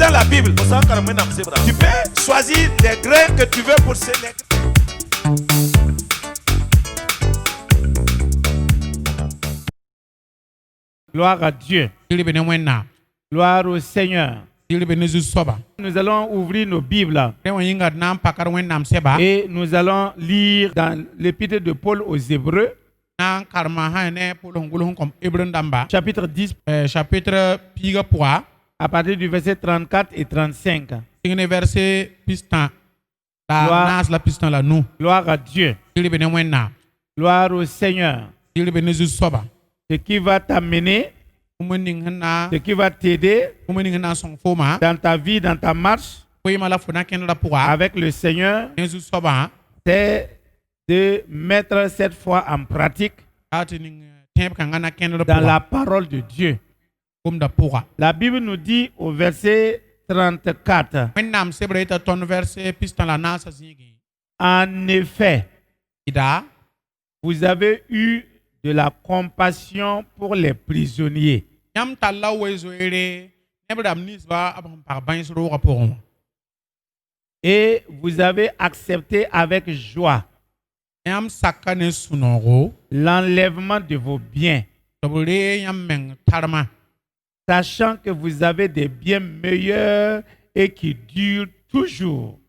dans la Bible. Tu peux choisir les grains que tu veux pour ces grains. Gloire à Dieu. Gloire au Seigneur. Nous allons ouvrir nos Bibles et nous allons lire dans l'épître de Paul aux Hébreux, chapitre 10, à partir du verset 34 et 35. Gloire à Dieu. Gloire au Seigneur. Ce qui va t'amener, ce qui va t'aider dans ta vie, dans ta marche avec le Seigneur, c'est de mettre cette foi en pratique dans la parole de Dieu. La Bible nous dit au verset 34, en effet, vous avez eu de la compassion pour les prisonniers. Et vous avez accepté avec joie l'enlèvement de vos biens, sachant que vous avez des biens meilleurs et qui durent toujours.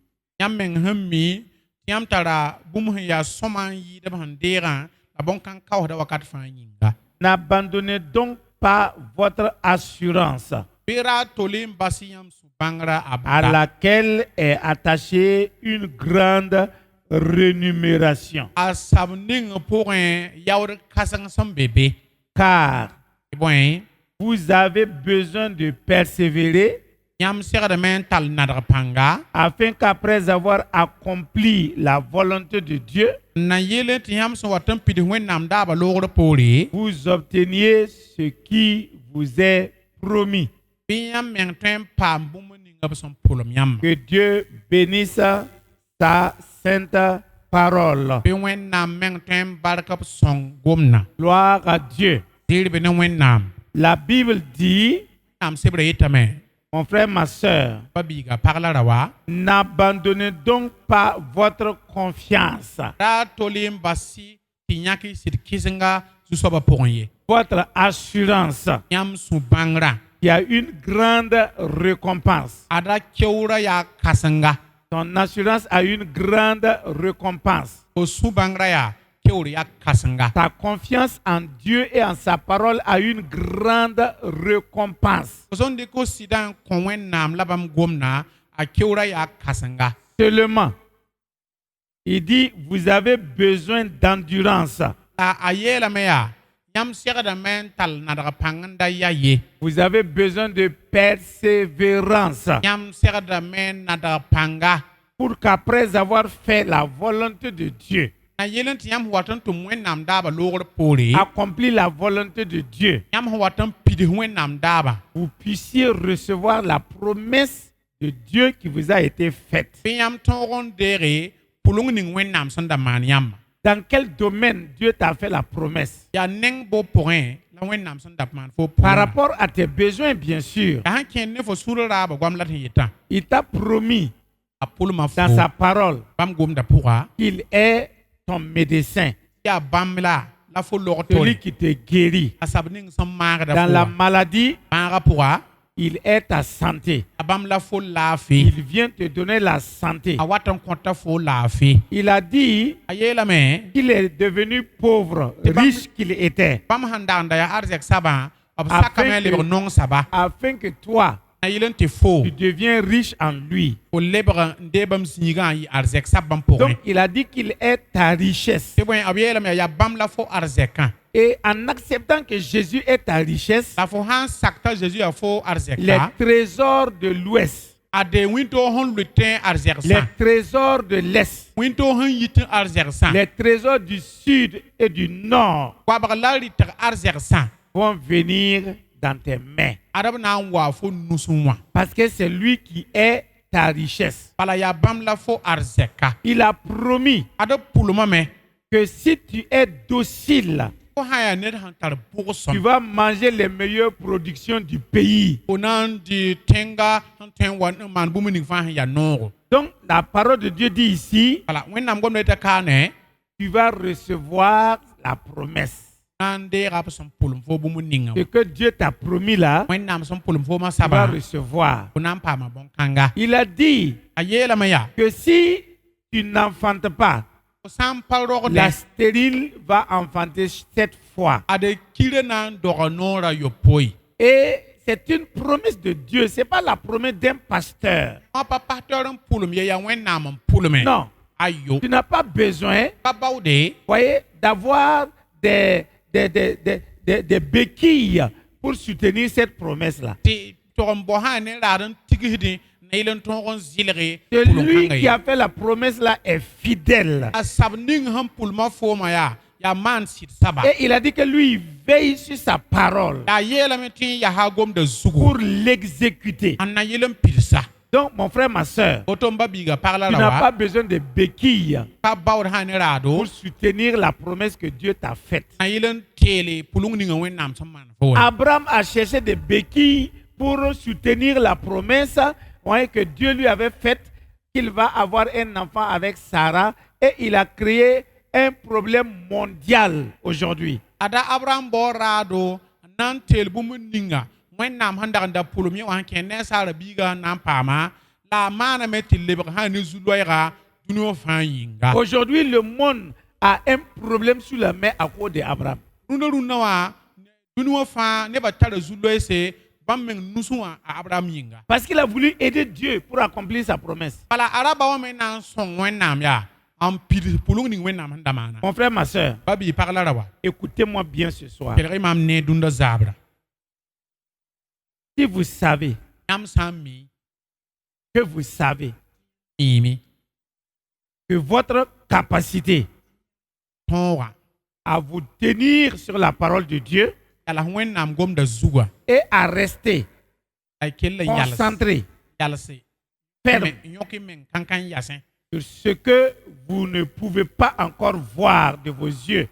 N'abandonnez donc pas votre assurance, à laquelle est attachée une grande rémunération. Car vous avez besoin de persévérer, afin qu'après avoir accompli la volonté de Dieu, vous obteniez ce qui vous est promis. Que Dieu bénisse sa sainte parole. Gloire à Dieu. La Bible dit, mon frère, ma soeur, n'abandonnez donc pas votre confiance, votre assurance, qui a une grande récompense. Ton assurance a une grande récompense. Ta confiance en Dieu et en sa parole a une grande récompense. Seulement, il dit, vous avez besoin d'endurance. Vous avez besoin de persévérance, pour qu'après avoir fait la volonté de Dieu, accompli la volonté de Dieu, vous puissiez recevoir la promesse de Dieu qui vous a été faite. Dans quel domaine Dieu t'a fait la promesse? Par rapport à tes besoins, bien sûr. Il t'a promis dans sa parole qu'il est ton médecin, celui qui te guérit. Dans la maladie, il est ta santé. Il vient te donner la santé. Il a dit qu'il est devenu pauvre, riche qu'il était, afin que toi, tu deviens riche en lui. Donc il a dit qu'il est ta richesse. Et en acceptant que Jésus est ta richesse, les trésors de l'Ouest, les trésors de l'Est, les trésors du Sud et du Nord vont venir dans tes mains. Parce que c'est lui qui est ta richesse. Il a promis que si tu es docile Tu vas manger les meilleures productions du pays. Donc, la parole de Dieu dit ici, tu vas recevoir la promesse. Ce que Dieu t'a promis là, tu vas recevoir. Il a dit que si tu n'enfantes pas, la stérile va enfanter 7 fois. Et c'est une promesse de Dieu. Ce n'est pas la promesse d'un pasteur. Non. Tu n'as pas besoin, voyez, d'avoir des béquilles pour soutenir cette promesse-là. Celui qui a fait la promesse-là est fidèle. Et il a dit que lui, il veille sur sa parole pour l'exécuter. Donc, mon frère, ma soeur, tu n'as pas besoin de béquilles pour soutenir la promesse que Dieu t'a faite. Abraham a cherché des béquilles pour soutenir la promesse que Dieu lui avait faite, qu'il va avoir un enfant avec Sarah, et il a créé un problème mondial aujourd'hui. Aujourd'hui, le monde a un problème sur la main à cause d'Abraham. Parce qu'il a voulu aider Dieu pour accomplir sa promesse. Mon frère, ma soeur, écoutez-moi bien ce soir. Si vous savez que votre capacité à vous tenir sur la parole de Dieu et à rester concentré, ferme sur ce que vous ne pouvez pas encore voir de vos yeux,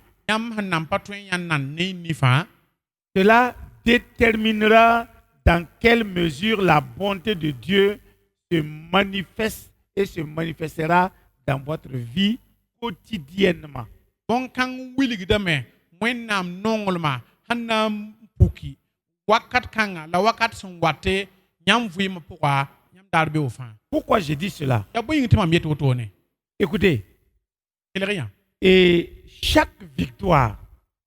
cela déterminera dans quelle mesure la bonté de Dieu se manifeste et se manifestera dans votre vie quotidiennement. Pourquoi je dis cela? Écoutez, et chaque victoire,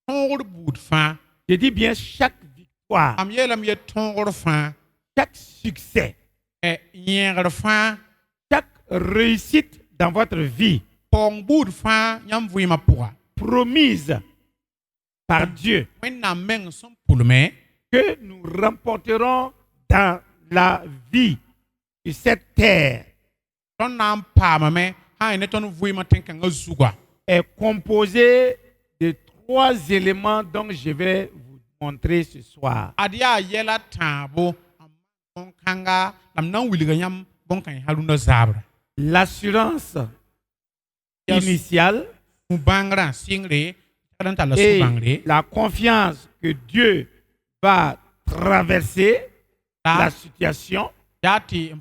je dis bien chaque victoire, chaque succès, chaque réussite dans votre vie, promise par Dieu, que nous remporterons dans la vie de cette terre, est composée de 3 éléments dont je vais vous montrer ce soir. L'assurance initiale et la confiance que Dieu va traverser la situation, qu'il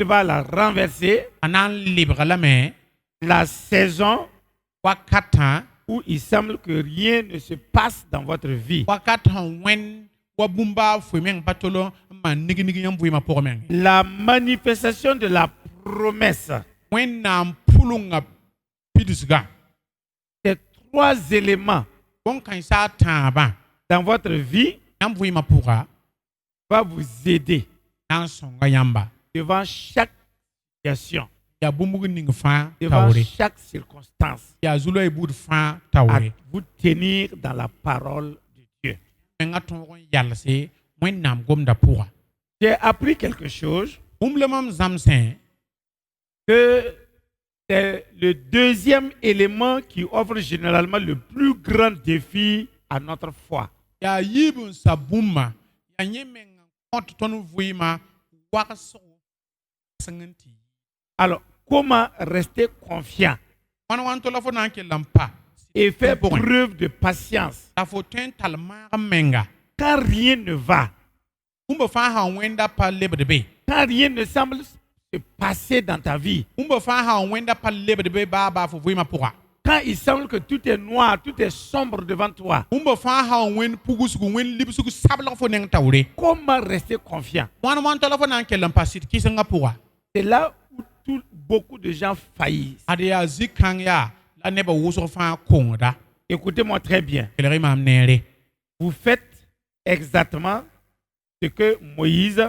va la renverser, la saison où il semble que rien ne se passe dans votre vie, la manifestation de la promesse. Ces 3 éléments dans votre vie va vous aider devant chaque situation, devant chaque circonstance, à vous tenir dans la parole de Dieu. J'ai appris quelque chose, que c'est le 2e élément qui offre généralement le plus grand défi à notre foi. Alors, comment rester confiant wan wan to la fo na ke lampa et faire preuve de patience la fo ten talma menga quand rien ne va, umba fa ha wenda pa lebede be quand rien ne semble se passer dans ta vie, umba fa ha wenda pa lebede be ba fo vuima pourra quand il semble que tout est noir, tout est sombre devant toi, umba fa ha wen pugusugu wen libsugu sabla fo neng tawre comment rester confiant? wan wan to la fo na ke lampa sit kisenga pourra C'est là où beaucoup de gens faillissent. adia zikang ya la neba wuso fa konda Écoutez-moi très bien. kelere mam nere Vous faites exactement ce que Moïse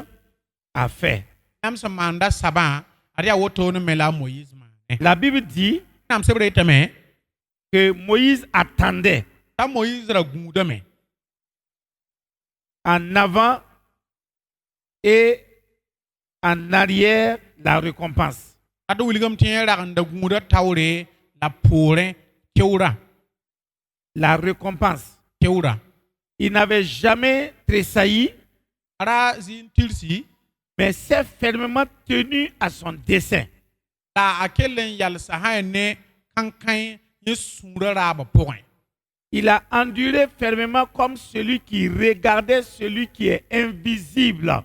a fait. nam samanda saba adia woto no mela Moïse ma La Bible dit nam sebre tame que Moïse attendait ta Moïse ra gudame en avant et en arrière la récompense. ado wiligam tien ra nda guda tawre la pore keura La récompense. keura Il n'avait jamais tressailli, ara zin tilsi mais s'est fermement tenu à son dessein. la akelen yal sahane kankan ye sura ra ba point Il a enduré fermement comme celui qui regardait celui qui est invisible.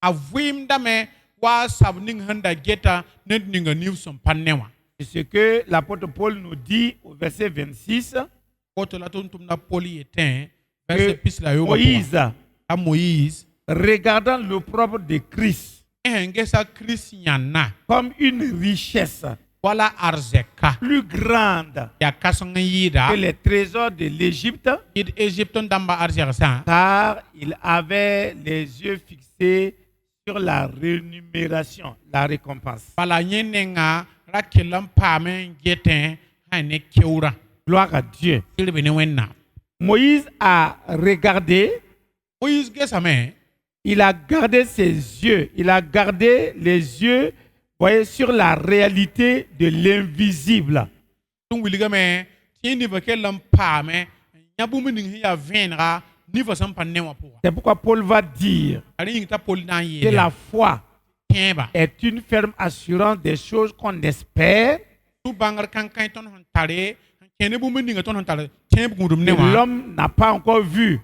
avim dame wa sabning handa geta net ninga newsom panewa C'est ce que l'apôtre Paul nous dit au verset 26. woto la tontum na poli etin verset pis la yo Moïse, a Moïse regardant l'opprobre de Christ ngesa Christiana comme une richesse wala arzeka plus grande ya kasonga yida que les trésors de l'Égypte, id Egypton damba arzeka car il avait les yeux fixés sur la rémunération, la récompense. pala nyenenga rakelam pame geten hane keura Gloire à Dieu. tilbe ne wenna Moïse a regardé, Moïse gesa me il a gardé ses yeux, il a gardé les yeux, voyez, sur la réalité de l'invisible. tung wiliga me tini vakelam pame nyabumu ning ya venra ni vasam panewa pour C'est pourquoi Paul va dire ari ngita pol na que yeda la foi temba est une ferme assurance des choses qu'on espère. tu bangar kankan ton tare kene bu mendinga ton tare temb gudum Que newa l'homme n'a pas encore vu,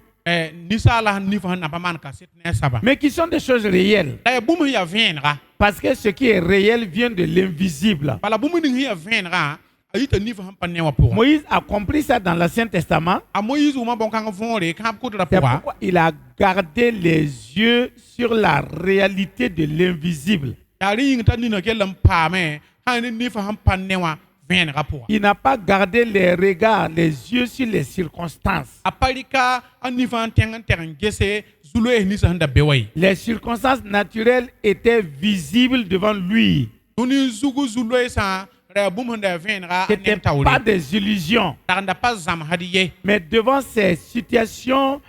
ni sala ni fa na paman ka sit ne saba mais qui sont des choses réelles. da bumu ya venra Parce que ce qui est réel vient de l'invisible. pala bumu ning ya venra ayita ni fa panewa pour Moïse a compris ça dans l'Ancien Testament. a Moïse uma bon kan vonre kan ko dra C'est pour pourquoi il a gardé les yeux sur la réalité de l'invisible. dari ngita ni na kelam pame hani ni fa panewa venra pour Il n'a pas gardé les regards, les yeux sur les circonstances. aparika ani fa tengan terang gese zulu ni sa handa bewai Les circonstances naturelles étaient visibles devant lui. nuni zugu zulu sa ra bum handa venra Ce n'étaient nem tawri pas des illusions. taranda pas zam hadiye Mais devant ces situations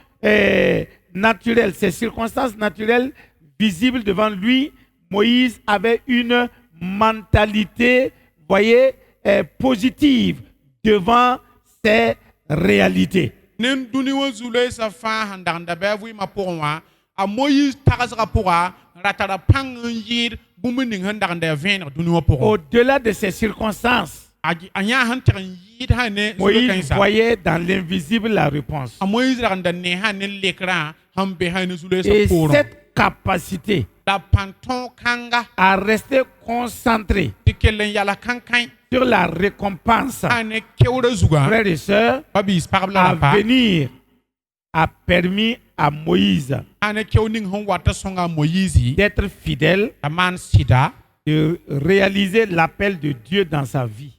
naturelles, ces circonstances naturelles visibles devant lui, Moïse avait une mentalité, voyez, positive devant ces réalités. nen duni wo zulu sa fa handa handa bewu ma pourwa a Moïse tagazra pourwa ratara pang yir bum ning handa handa venra duni wo pourwa Au-delà de ces circonstances, anya han ter yir hane Moïse voyait dans l'invisible la réponse. a Moïse randa ne hane lekra hambe hane zulu sa Et pourwa cette capacité la panton kanga à rester concentré tikelen yala kankan sur la récompense, hane kewra zuga frères et sœurs, babis parle à la pa venir a permis à Moïse hane kewning hon wata songa Moïse d'être fidèle, aman sida de réaliser l'appel de Dieu dans sa vie.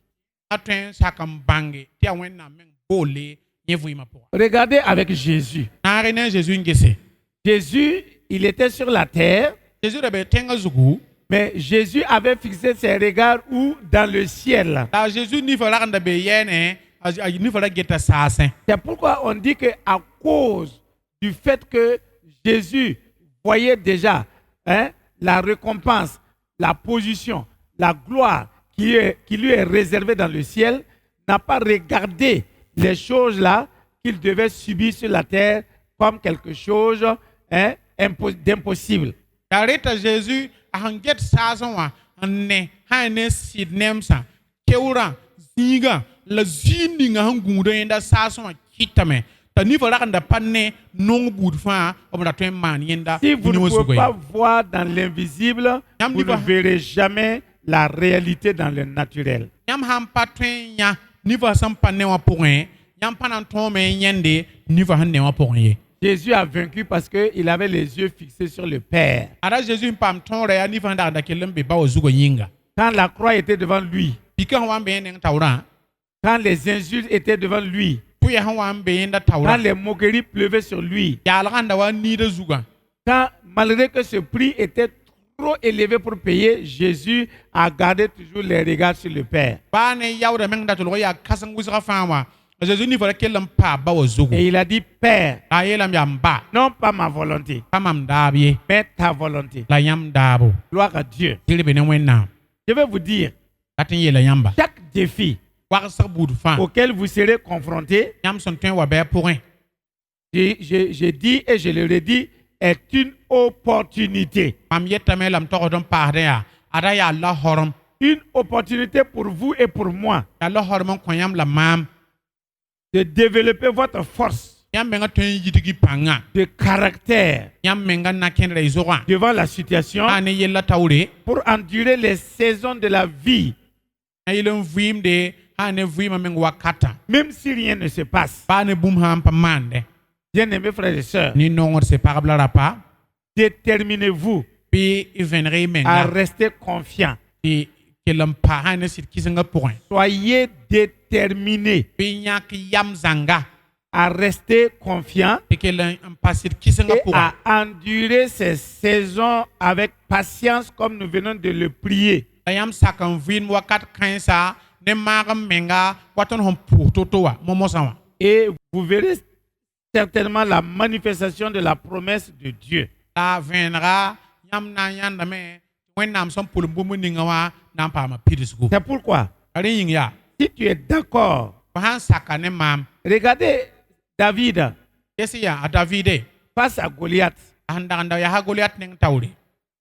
atwen sakam bange ti awen na men bole nyevu ma pourwa Regardez avec Jésus. na rene Jésus ngese Jésus, il était sur la terre, Jésus rebe tenga zugu mais Jésus avait fixé ses regards où? Dans le ciel. la Jésus ni fa randa be yene ni fa geta sasen C'est pourquoi on dit que à cause du fait que Jésus voyait déjà la récompense, la position, la gloire qui lui est réservée dans le ciel, n'a pas regardé les choses là qu'il devait subir sur la terre comme quelque chose d'impossible. Dareta Jésus a hanget sason wa ne ha ne sid nemsa keura zinga la zininga hangunda yenda saso kitame ta ni fa rakanda panne non bout fa obra to man yenda. Si vous ne pouvez pas voir dans l'invisible, vous ne verrez jamais la réalité dans le naturel. Yam ham patwen ya ni fa sam panne wa point yam panan to me yende ni fa hanne wa point. Jésus a vaincu parce qu'il avait les yeux fixés sur le Père. Ara Jésus pam ton re ni fa nda kelembe ba ozugo yinga. Quand la croix était devant lui, Pika wa be nen tawra. quand les insultes étaient devant lui, Puya wa be yenda tawra. quand les moqueries pleuvaient sur lui, Ya alganda wa ni de zuga. quand malgré que ce prix était trop élevé pour payer, Jésus a gardé toujours les regards sur le Père. Ba ne yawda men da to ya kasan wusra fama. Jésus ni fa kelem pa ba ozugo. Et il a dit, Père, A yelam yam ba. non pas ma volonté, Pamam dabie. mais ta volonté. La yam dabo. Gloire à Dieu. Tilibe ne wenna. Je vais vous dire, Atin yela yamba. chaque défi Wa sa bout fa. auquel vous serez confrontés, Yam son ten wa be pour un. je dis et je le redis, est une opportunité. Mam yetame lam to don parde ya. Ada ya Allah horom. Une opportunité pour vous et pour moi Allah horom ko yam la mam. de développer votre force Yam menga ten yitigi panga. de caractère Yam menga na ken reizora. devant la situation Ane yella tawre. pour endurer les saisons de la vie, Ayelon vim de ane vim men wakata. même si rien ne se passe. Ba ne boom ham pa mande. Bien-aimés frères et sœurs, Ni nongor se parabla rapa. déterminez-vous Pi venre à menga. rester confiant. Pi kelam pa ane sit kisenga pour un. Soyez déterminés Pi nyak yam zanga. à rester confiant Pi kelam pa sit kisenga et pour un. à endurer ces saisons avec patience comme nous venons de le prier. Ayam sakan vin wakat kansa. Ne magam menga. Waton hom pour totowa. Momo sawa. Et vous verrez certainement la manifestation de la promesse de Dieu. La venra. Yam na yanda me. When nam son pour bumu ningawa. Nam pa ma pirisgo. C'est pourquoi, Ari yin ya. si tu es d'accord, Han sakane mam. regardez David Yesi ya a Davide. face à Goliath. Anda ya ha Goliath ning tawri.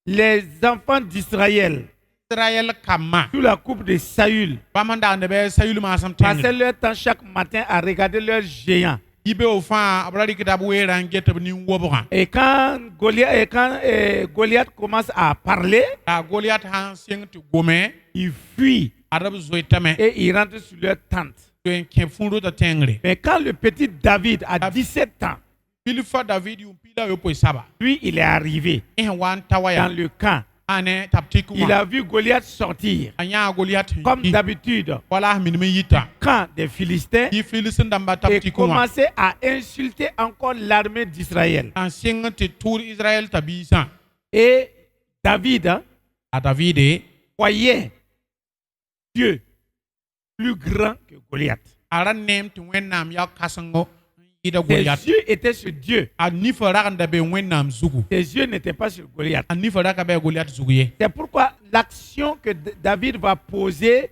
Les enfants d'Israël, Israël kama. sous la coupe de Saül, Bamanda ande be sayulu ma sam passaient tengri. leur temps chaque matin à regarder leurs géants. Ibe o fa abrali kitabu wera ngete ni woboka. Et quand Goliath commence à parler, Ta Goliath han sing tu gome. il fuit Arab zoitame. et il rentre sur leur tente. Tuen ke fundo ta tengri. Mais quand le petit David a 17 ans, Pilfa David yu pila yo poy saba. lui, il est arrivé E wan dans tawaya. le camp. Ane taptiku. Il a vu Goliath sortir, Anya Goliath. comme d'habitude, Wala min me yita. camp des Philistins, Yi filisin damba et taptiku. commençait à insulter encore l'armée d'Israël. An sing te tour Israël tabisa. Et David A Davide. voyait Dieu plus grand que Goliath. Aran nem tu wennam ya kasango. Ida Ses Goliath. yeux étaient sur Dieu. A ni fara da be wennam zugu. Ses yeux n'étaient pas sur Goliath. A ni fara ka be Goliath zuguye. C'est pourquoi l'action que David va poser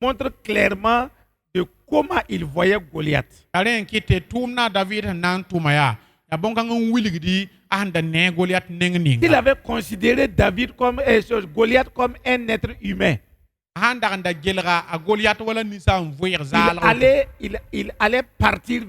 montre clairement de comment il voyait Goliath. Aren kite tumna David nan tumaya. Ya bonka ngun wiligdi anda ne Goliath Il ninga. avait considéré Goliath comme un être humain. Handa anda gelra a Goliath wala nisa mvoyer Il zal. allait partir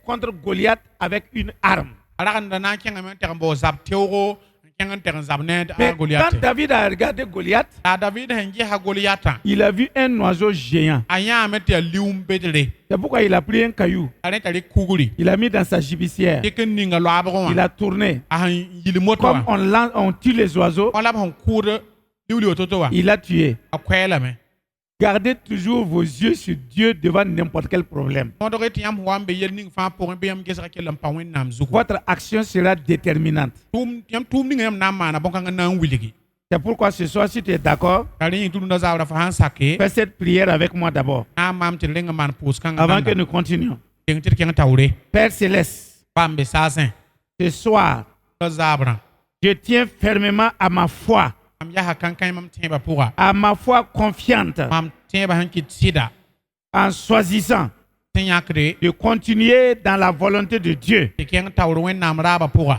contre Goliath avec une arme. Aran da na kenga men terbo zab teoro. Kenga ter zab ne Mais a Goliath. quand David a regardé Goliath, A David hengi ha Goliath. il a vu un oiseau géant. Anya mete lium bedre. C'est pourquoi il a pris un caillou. Aren tali kuguri. Il a mis dans sa gibecière. Ken ninga lo abron. Il a tourné. A yili moto. Comme on tue les oiseaux, Wala hon kude liuli ototo wa. il a tué. A kwela me. Gardez toujours vos yeux sur Dieu devant n'importe quel problème. Votre Votre action sera déterminante. C'est pourquoi ce soir, si tu es d'accord, fais cette prière avec moi d'abord, avant que nous continuions. Père Céleste, ce soir, je tiens fermement à ma foi confiante, en choisissant de continuer dans la volonté de Dieu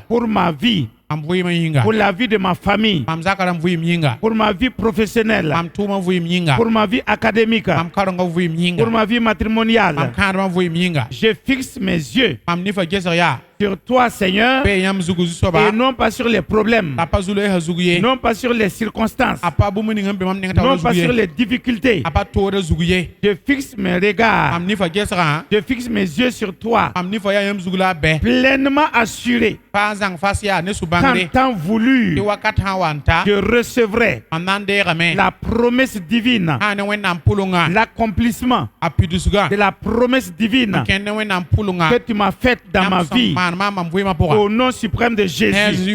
pour ma vie, mam vuyim yinga pour la vie de ma famille, mam zakaram vuyim yinga pour ma vie professionnelle, mam tuma vuyim yinga pour ma vie académique, mam karanga vuyim yinga pour ma vie matrimoniale. mam kadma vuyim yinga Je fixe mes yeux mam nifa geser ya sur toi, Seigneur, pe yam zugu soba et non pas sur les problèmes, apa zulu ha zugu ye non pas sur les circonstances, apa bu muni ngambe mam ninga non taw pas zugu sur ye les difficultés. apa to da zugu ye Je fixe mes regards, mam nifa geser je fixe mes yeux sur toi, mam nifa ya yam zugu la be pleinement assuré pa zang fasia ne qu'en subangre temps voulu, ti wakat ha wanta je recevrai mam nan de game la promesse divine, ha ne wen nam pulunga l'accomplissement apidusuga de la promesse divine ken ne wen nam pulunga que tu m'as faite dans ma vie. man mam vuyima pour Au nom suprême de Jésus.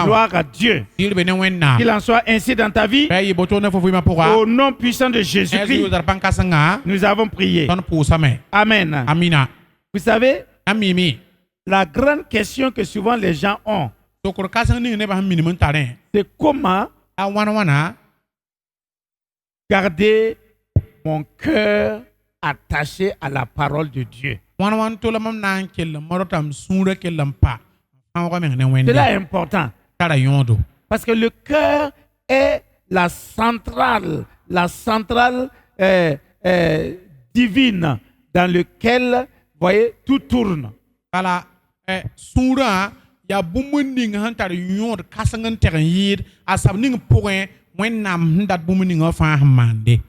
Gloire à Dieu. Qu'il en soit ainsi dans ta vie. Au nom puissant de Jésus-Christ, nous avons prié. Amen. Amina. Vous savez, Amimi. la grande question que souvent les gens ont, c'est comment garder mon cœur attaché à la parole de Dieu. C'est là important. Parce que le cœur est la centrale divine dans laquelle, voyez, tout tourne.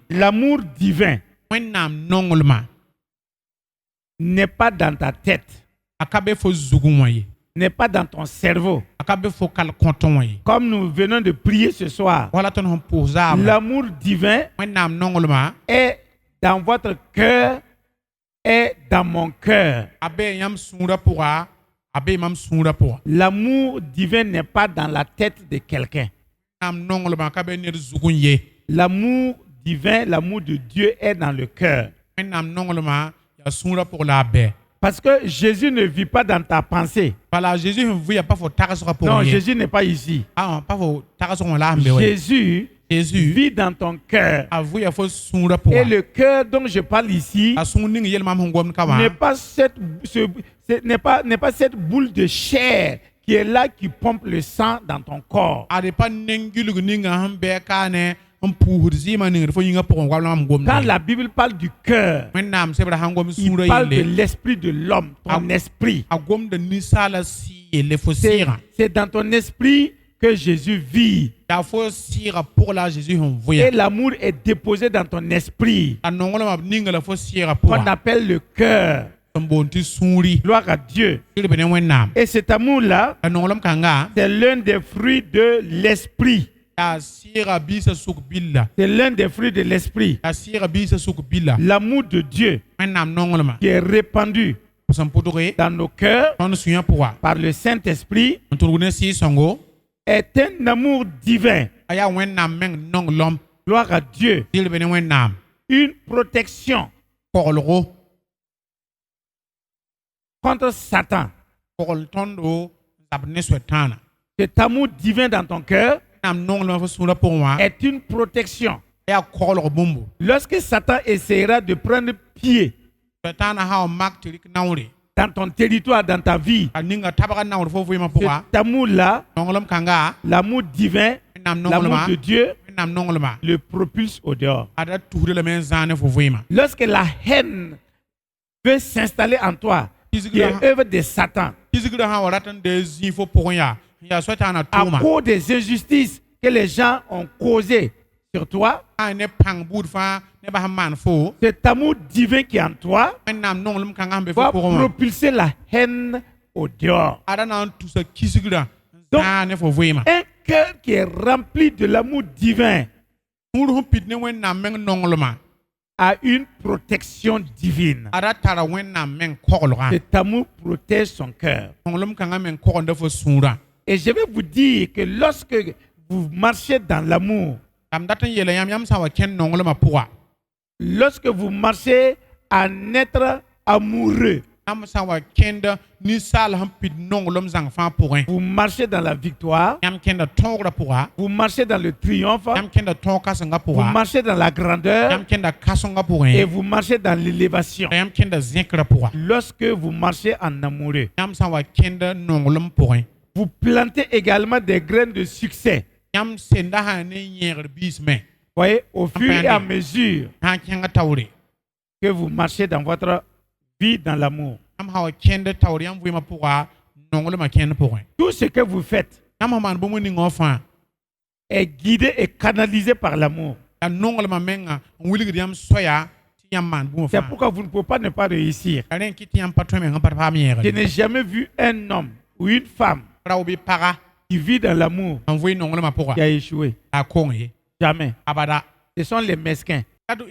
L'amour divin n'est pas dans ta tête, n'est pas dans ton cerveau. Comme nous venons de prier ce soir, l'amour divin est dans votre cœur et dans mon cœur. L'amour divin n'est pas dans la tête de quelqu'un. L'amour divin, l'amour de Dieu est dans le cœur. Parce que Jésus ne vit pas dans ta pensée. Non, Jésus n'est pas ici. Jésus vit dans ton cœur. Et le cœur dont je parle ici n'est pas cette boule de chair qui est là, qui pompe le sang dans ton corps. Quand la Bible parle du cœur, il parle de l'esprit de l'homme, ton esprit. C'est dans ton esprit que Jésus vit. Et l'amour est déposé dans ton esprit, qu'on appelle le cœur. Gloire à Dieu. Et cet amour-là, c'est l'un des fruits de l'esprit. C'est l'un des fruits de l'esprit. L'amour de Dieu qui est répandu dans nos cœurs par le Saint-Esprit est un amour divin. Gloire à Dieu. Une protection contre Satan. Cet amour divin dans ton cœur est une protection. Lorsque Satan essaiera de prendre pied dans ton territoire, dans ta vie, cet amour-là, l'amour divin, l'amour de Dieu, le propulse au dehors. Lorsque la haine veut s'installer en toi, qui est œuvre de Satan, à cause des injustices que les gens ont causées sur toi, cet amour divin qui est en toi va propulser la haine au dehors. Donc, un cœur qui est rempli de l'amour divin a une protection divine. Cet amour protège son cœur. Et je vais vous dire que lorsque vous marchez dans l'amour, lorsque vous marchez en être amoureux, vous marchez dans la victoire, vous marchez dans le triomphe, vous marchez dans la grandeur et vous marchez dans l'élévation. Lorsque vous marchez en amoureux, vous plantez également des graines de succès. yam senda ha ne yẽgr biis me Voyez, au fur et à mesure sã n kẽng taoore que vous marchez dans votre vie dans l'amour. yãmb sã wa kẽnd taoor yãmb vɩɩmã pʋga nonglmã kẽnd pʋgẽ Tout ce que vous faites yãmb sã maan bũmb ningã fãa est guidé et canalisé par l'amour. la nonglmã menga n wilgd yãmb soya tɩ yãmb maan bũmb C'est fãa pourquoi vous ne pouvez pas ne pas réussir. la rẽ n kɩt tɩ yãmb pa tõe meng n pa paam Je yẽegre n'ai jamais vu un homme ou une femme rao bɩ paga qui vit dans l'amour n vɩɩ nonglmã pʋga qui a échoué. la a kong ye Jamais. abada Ce sont les mesquins.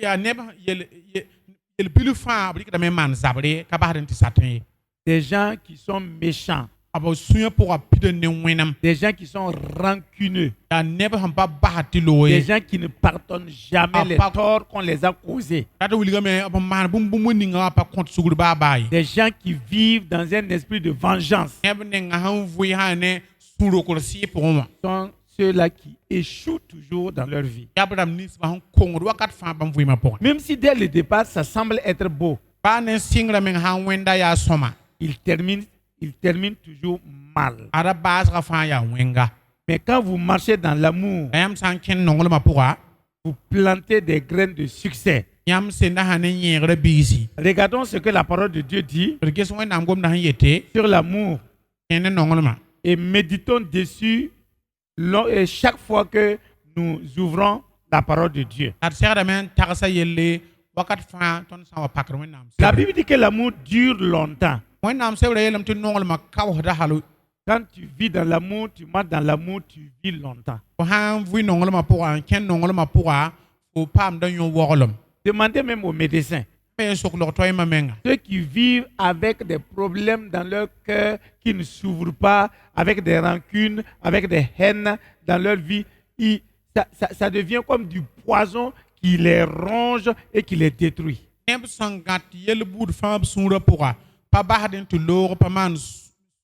yaa neb yel pil fãa b rɩkdame n maan zabre ka basd n tɩ satẽ ye Des gens qui sont méchants. b sũyã pʋga pid ne wẽnem Des gens qui sont rancuneux. yaa neb sẽn pa basd tɩ loo Des ye gens qui ne pardonnent jamais les torts qu'on les a causés. rat wilgame b maan bũmb ninga wã pa kõt sugr baa ye Des gens qui vivent dans un esprit de vengeance. neb ninga sẽn vɩ sã ne sũ-rokr sɩɩ pʋgẽ wã Sont ceux-là qui échouent toujours dans leur vie. yaa b rãmb ninsbã sẽn kongd wakat fãa bãmb vɩɩmã pʋgẽ Même si dès le départ, ça semble être beau, baa ne sɩngrã meng sã n wẽnda yaa sõma il termine toujours mal. ada baasgã fãa yaa wẽnga Mais quand vous marchez dans l'amour, la yãmb sã n kẽnd nonglmã pʋga vous plantez des graines de succès. yãmb sẽnda sã ne yẽegrã biisi Regardons ce que la parole de Dieu dit d ges wẽnnaam gomda sẽn yete sur l'amour kẽnd ne nonglmã et méditons dessus et chaque fois que nous ouvrons la parole de Dieu. la d segdame n tagsa yelle wakat fãa tõnd sã n wa pakr wẽnnaam La Bible dit que l'amour dure longtemps. wẽnnaam sebrã yeelame tɩ nonglmã kaoosda hal Quand tu vis dans l'amour, tu marches dans l'amour, tu vis longtemps. fo sã n vɩ nonglmã pʋga n kẽnd nonglmã pʋga fo paamda yõ-woglem Demandez même aux médecins. me n soklg toɛɛmã menga Ceux qui vivent avec des problèmes dans leur cœur, qui ne s'ouvrent pas, avec des rancunes, avec des haines dans leur vie, ça devient comme du poison qui les ronge et qui les détruit. neb sẽn gãt yell buud fãa b sũurã pʋga pa basd n tɩ loog pa maan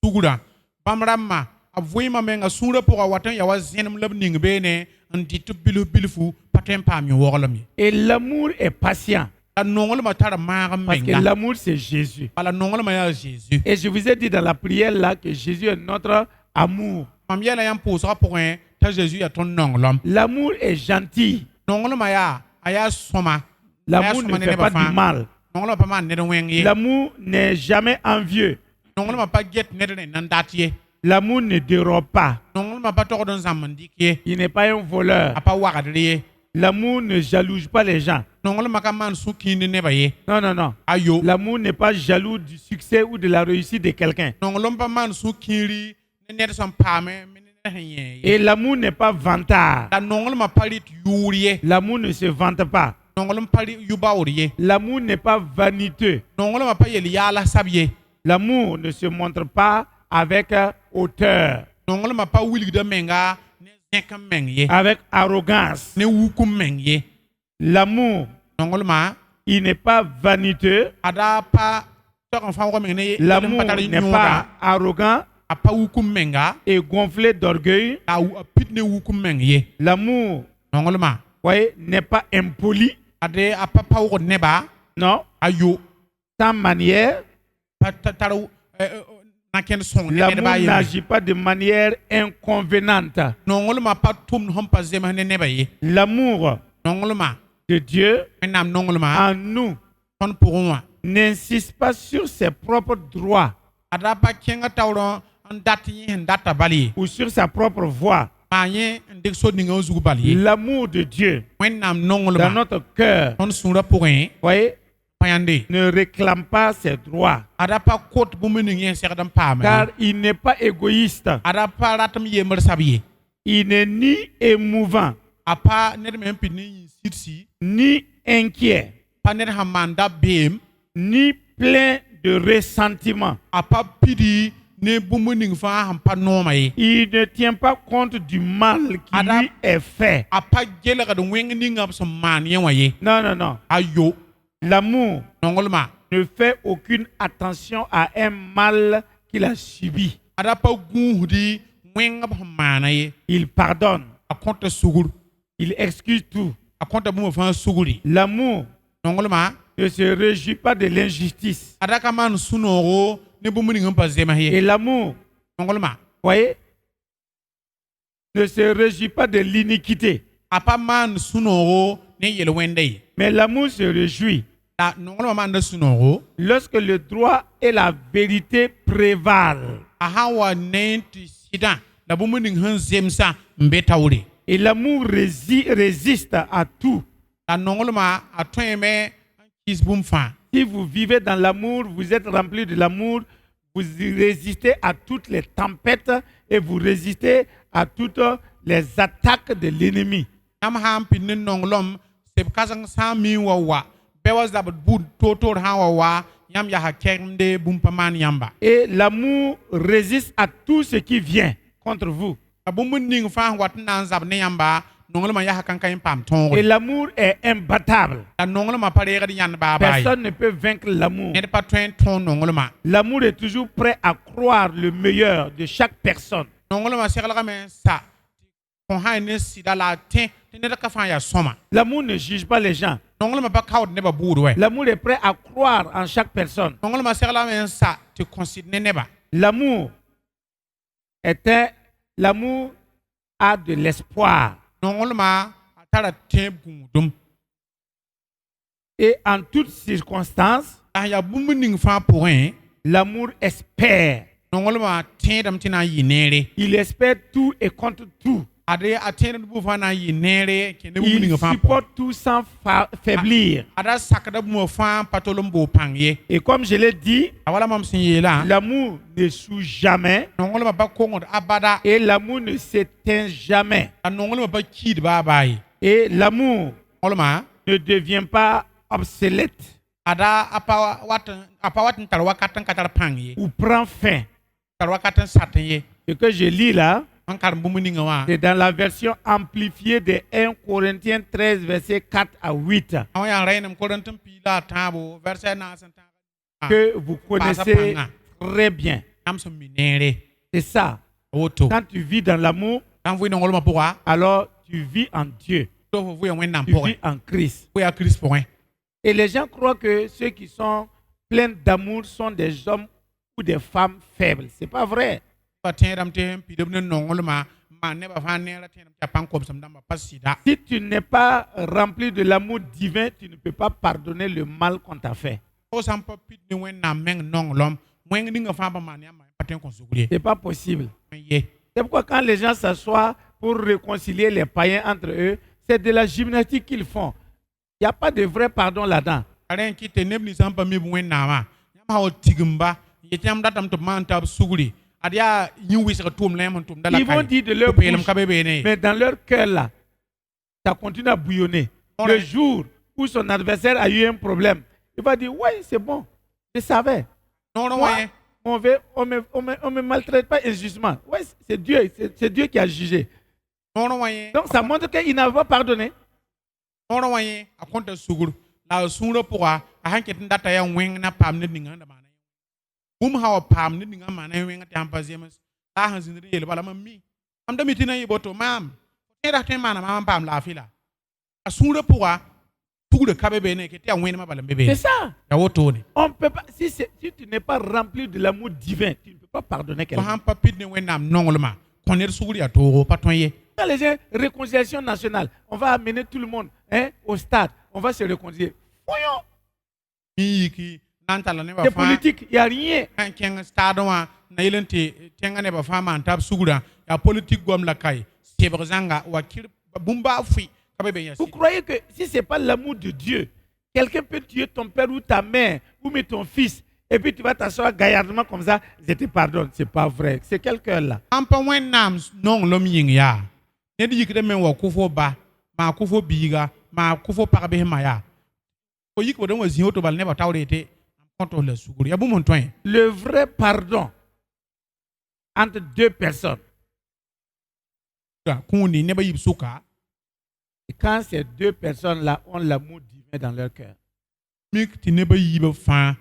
sugrã bãmb rãmbã b vɩɩmã menga sũurã pʋga wat n ya wa zẽnem la b ning beene n dɩt b bilfu pa tõe n paam yõ-woglem ye Et l'amour est patient. la nonglmã tar maagem Parce que menga l'amour, c'est Jésus. bala nonglmã yaa Jésus Et je vous ai dit dans la prière là que Jésus est notre amour. mam yɛla yãmb pʋʋsgã pʋgẽ t'a Jésus yaa tõnd nonglem L'amour est gentil. nonglmã yaa a yaa sõma L'amour ne fait pas du mal. nonglmã pa maan ned wẽng ye L'amour n'est jamais envieux. nonglmã pa get ned rẽ nan dat ye L'amour ne dérobe pas. nonglmã pa togd n zãmb n dɩk ye Il n'est pas un voleur. a pa wagdr ye L'amour ne jalouse pas les gens. nonglmã ka maan sũ-kĩnd nebã ye Non, non, non. ayo L'amour n'est pas jaloux du succès ou de la réussite de quelqu'un. nonglem pa maan sũ-kĩiri ne ned sẽn paame ne ned sẽn yẽ ye Et l'amour n'est pas vantard. la nonglmã pa rɩt yʋʋr ye L'amour ne se vante pas. nonglem pa yu-baood ye L'amour n'est pas vaniteux. nonglmã pa yel yaala sab ye L'amour ne se montre pas avec hauteur, nonglmã pa wilgda menga ne zẽk n meng ye avec arrogance. ne wuk n meng ye L'amour, nonglmã il n'est pas vaniteux. a da pa tog n fãa wã meng ne L'amour pa tar n'est yõoda pas arrogant a pa wuk n menga et gonflé d'orgueil. a pit ne wuk n meng ye L'amour, nonglmã voyez, n'est pas impoli. a pa paoogd nebã Non, a yo sans manière. pa tar na kẽnd sõng ne L'amour nedbã yelle n'agit pas de manière inconvenante. nonglmã pa tʋmd sẽn pa zems ne nebã ye L'amour nonglmã de Dieu wẽnnaam nonglmã en nous tõnd pʋgẽ wã n'insiste pas sur ses propres droits a da pa kẽngã taoor n dat yẽ sẽn data bal ye ou sur sa propre voix. maa yẽ n dɩk sod ninga n zug bal ye L'amour de Dieu wẽnnaam dans nonglmã notre cœur, tõnd sũurã pʋgẽ voyez, pa yãnde ne réclame pas ses droits. a da pa kot bũmb ning yẽ segd n paama ye Car il n'est pas égoïste. a da pa rat m yembr sab ye Il n'est ni émouvant, a pa ned me n pid ne yĩn sɩdsi ni inquiet, pa ned sẽn maan da beem ni plein de ressentiment. a pa pidi ne bũmb ning fãa sẽn pa noomã ye Il ne tient pas compte du mal qui Adam. lui est fait. a pa gelgd wẽng ninga b sẽn maan yẽ wã ye Non, non, non. a yo L'amour nonglmã ne fait aucune attention à un mal qu'il a subi. a da pa gũusdi wẽng b sẽn maana ye Il pardonne. a kõta sugr Il excuse tout. a kõta bũmb fãa sugri L'amour nonglmã ne se réjouit pas de l'injustice. a da ka maan sũ-noogo ne bũmb ning n pa zems Et ye l'amour, nonglmã Voyez? Ne se réjouit pas de l'iniquité, a pa maan sũ-noogo ne yel-wẽnda ye. mais l'amour se réjouit La nonglmã maanda sũ-noogo lorsque le droit et la vérité prévalent. a sã n wa ne n tɩ sɩdã la bũmb ning sẽn zemsa n be taoore. Et l'amour résiste à tout. La nonglmã a tõeme n kɩs bũmb fãa. Si vous vivez dans l'amour, vous êtes rempli de l'amour, vous résistez à toutes les tempêtes et vous résistez à toutes les attaques de l'ennemi. Yãmb sã n pid ne nonglem seb kãseng sã n mi n wa bɩ wa zabd bũd toor-toor sã n wa yãmb yaa kɛgemde bũmb pa maan yãmba. Et l'amour résiste à tout ce qui vient contre vous. La bũmb ning fãa sẽn wat n na n zab ne yãmba nonglmã yaa kãnka n paam Et tõogre. l'amour est imbattable. La nonglmã pa reegd yãnd baaba ye. Personne ne peut vaincre l'amour. Ned pa tõe n tõog nonglmã. L'amour est toujours prêt à croire le meilleur de chaque personne. Nonglmã seglgame n sa tɩ kõ sã ne sɩda la a tẽ tɩ ned ka fãa yaa sõma. L'amour ne juge pas les gens. Nonglmã pa kaood nebã buud wɛ. L'amour est prêt à croire en chaque personne. Nonglmã seglgame n sa tɩ kõ sɩd ne nebã. L'amour l'amour a de l'espoir. Nonglmã a tara tẽeb gũudum. Et en toutes circonstances, La sẽn yaa bũmb ning fãa pʋgẽ l'amour espère. nonglmã tẽedame tɩ na n yɩ neere. Il espère tout et contre tout. A tẽedem bũmb fãa na n yɩ neere kẽ ne bũmb Il ning fãa pʋgẽ. supporte tout sans faiblir. A da sakda bũmb fãa pa tol n boog pãng ye. Et comme je l'ai dit, A wala mam sẽn yeelã l'amour n'échoue jamais nonglmã pa kongd abada. et l'amour ne s'éteint jamais. La nonglmã pa kiid baabaa ye. Et l'amour Nonglmã ne devient pas obsolète a pa wat n tar wakat n ka tar pãng ye. ou prend fin. Tar wakat n sat ye. Ce que je lis là, n karem bũmb ningã wã. c'est dans la version amplifiée de 1 Corinthiens 13, versets 4 à 8, A wã yaa rɛɛnem korẽnt n pii la a tãabo vɛrsɛ naas n tãag que vous connaissez très bien. yãmb sẽn mi neere. C'est ça. Woto Quand tu vis dans l'amour, sãn vɩ nonglmã pʋga alors tu vis en Dieu. tɩ f vɩa wẽnnaam Tu pʋgẽ vis en Christ. fo yaa kirist pʋgẽ. Et les gens croient que ceux qui sont pleins d'amour sont des hommes ou des femmes faibles. C'est pas vrai. Pa tẽedame tɩ n pidb ne nonglmã n maan nebã fãa neerã tẽedame tɩ a pãng kobsem dãmbã pa sɩda. Si tu n'es pas rempli de l'amour divin, tu ne peux pas pardonner le mal qu'on t'a fait. Fo sãn pa pid ne wẽnnaam meng nonglem wẽng ningã fãa pa maan yãmba pa tõe n kõ zugr ye. C'est pas possible. Ye. C'est pourquoi quand les gens s'assoient pour réconcilier les païens entre eux, c'est de la gymnastique qu'ils font. Il n'y a pas de vrai pardon là-dedans. A rẽ n kɩt tɩ neb ninsã n pa mi b wẽnnaamã yãmb sã wa tigimba yet yãmb datame tɩ b maan tab sugri ad yaa yĩn wɩsg tʋʋm la yãmb n tʋʋmda la Ils vont dire de leur peelem bouche, ka be beene ye. mais dans leur cœur là, ça continue à bouillonner. Le Ouais. jour où son adversaire a eu un problème, il va dire, oui, c'est bon, je savais. Noorẽ Moi, wã yẽ on me maltraite pas injustement. Oui, c'est Dieu, c'est Dieu qui a jugé. noorẽ wã yẽ Donc ça montre qu'il n'a pas pardonné. noorẽ wã yẽ a kõta sugr la a sũurã pʋga a sãn ket n data yaa wẽng na paam ned ninga da maana bũmb sã wa paam ned ninga n maana wẽng tɩ sãn pa zems la a sãn zĩndr yeel bala mam mi mam da mi tɩ na yɩ boto maam tẽeda tõe n maana maam n paam laafɩ la a sũurã pʋga tugrã ka be beene ket tɩ yaa wẽnemã bala n be C'est beene ça. ya wotone On peut pas, si tu n'es pas rempli de l'amour divin, tu ne peux pas pardonner fo quelqu'un. sãn pa pid ne wẽnnaam nonglmã kõ ned sugr yaa toogo pa tõe ye. Quand les gens, réconciliation nationale, on va amener tout le monde au stade, on va se réconcilier. Voyons, mi yiki na n talla nebã c'est fãa politique, il n'y a rien. n kẽng stade wã na yel n tɩ tẽngã nebã fãa maan tab sugrã yaa politique goam la kae sebg zãnga wa kɩr bũmb baa fʋɩ ka be be yã Vous croyez que si ce n'est pas l'amour de Dieu, quelqu'un peut tuer ton père ou ta mère ou même ton fils, et puis tu vas t'asseoir gaillardement comme ça, je te pardonne. C'est pas vrai. C'est quelqu'un là. n pa wẽnnaam nonglem yĩng yaa ned yikda me n wa kʋ fo ba maa kʋ fo biiga maa kʋ fo pag-bɩsmã yaa fo yikbd n wa zĩ woto bala nebã taoor yetɩ m kõtos la sugr yaa bũmb n tõe Le vrai pardon entre deux personnes, kũuni nebã yib sʋka c'est quand ces deux personnes-là ont l'amour divin dans leur cœur. mik tɩ nebã yibã fãa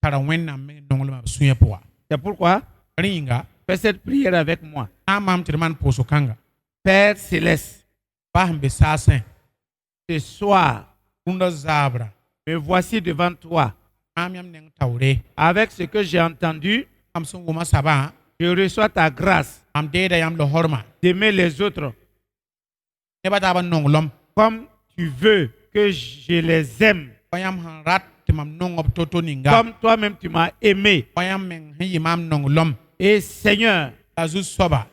tara wẽnnaam meng nonglmã b sũyã pʋga C'est pourquoi, rẽ yĩnga fais cette prière avec moi. sã n maam tɩ d maan pʋʋsg kãnga Père céleste, pa sẽn be saasẽ ce soir, rũndã zaabra me voici devant toi. maam yãmb neng taoore Avec ce que j'ai entendu, mam sẽn wʋma sabã Je reçois ta grâce mam deeda yam le horma d'aimer les autres neba taaba nong lom comme tu veux que je les aime, pa yam han rat tɩ mam nong b to-to ninga comme toi-même tu m'as aimé. pa yam meng sẽn yɩ mam nong lom Et Seigneur, la zu-soaba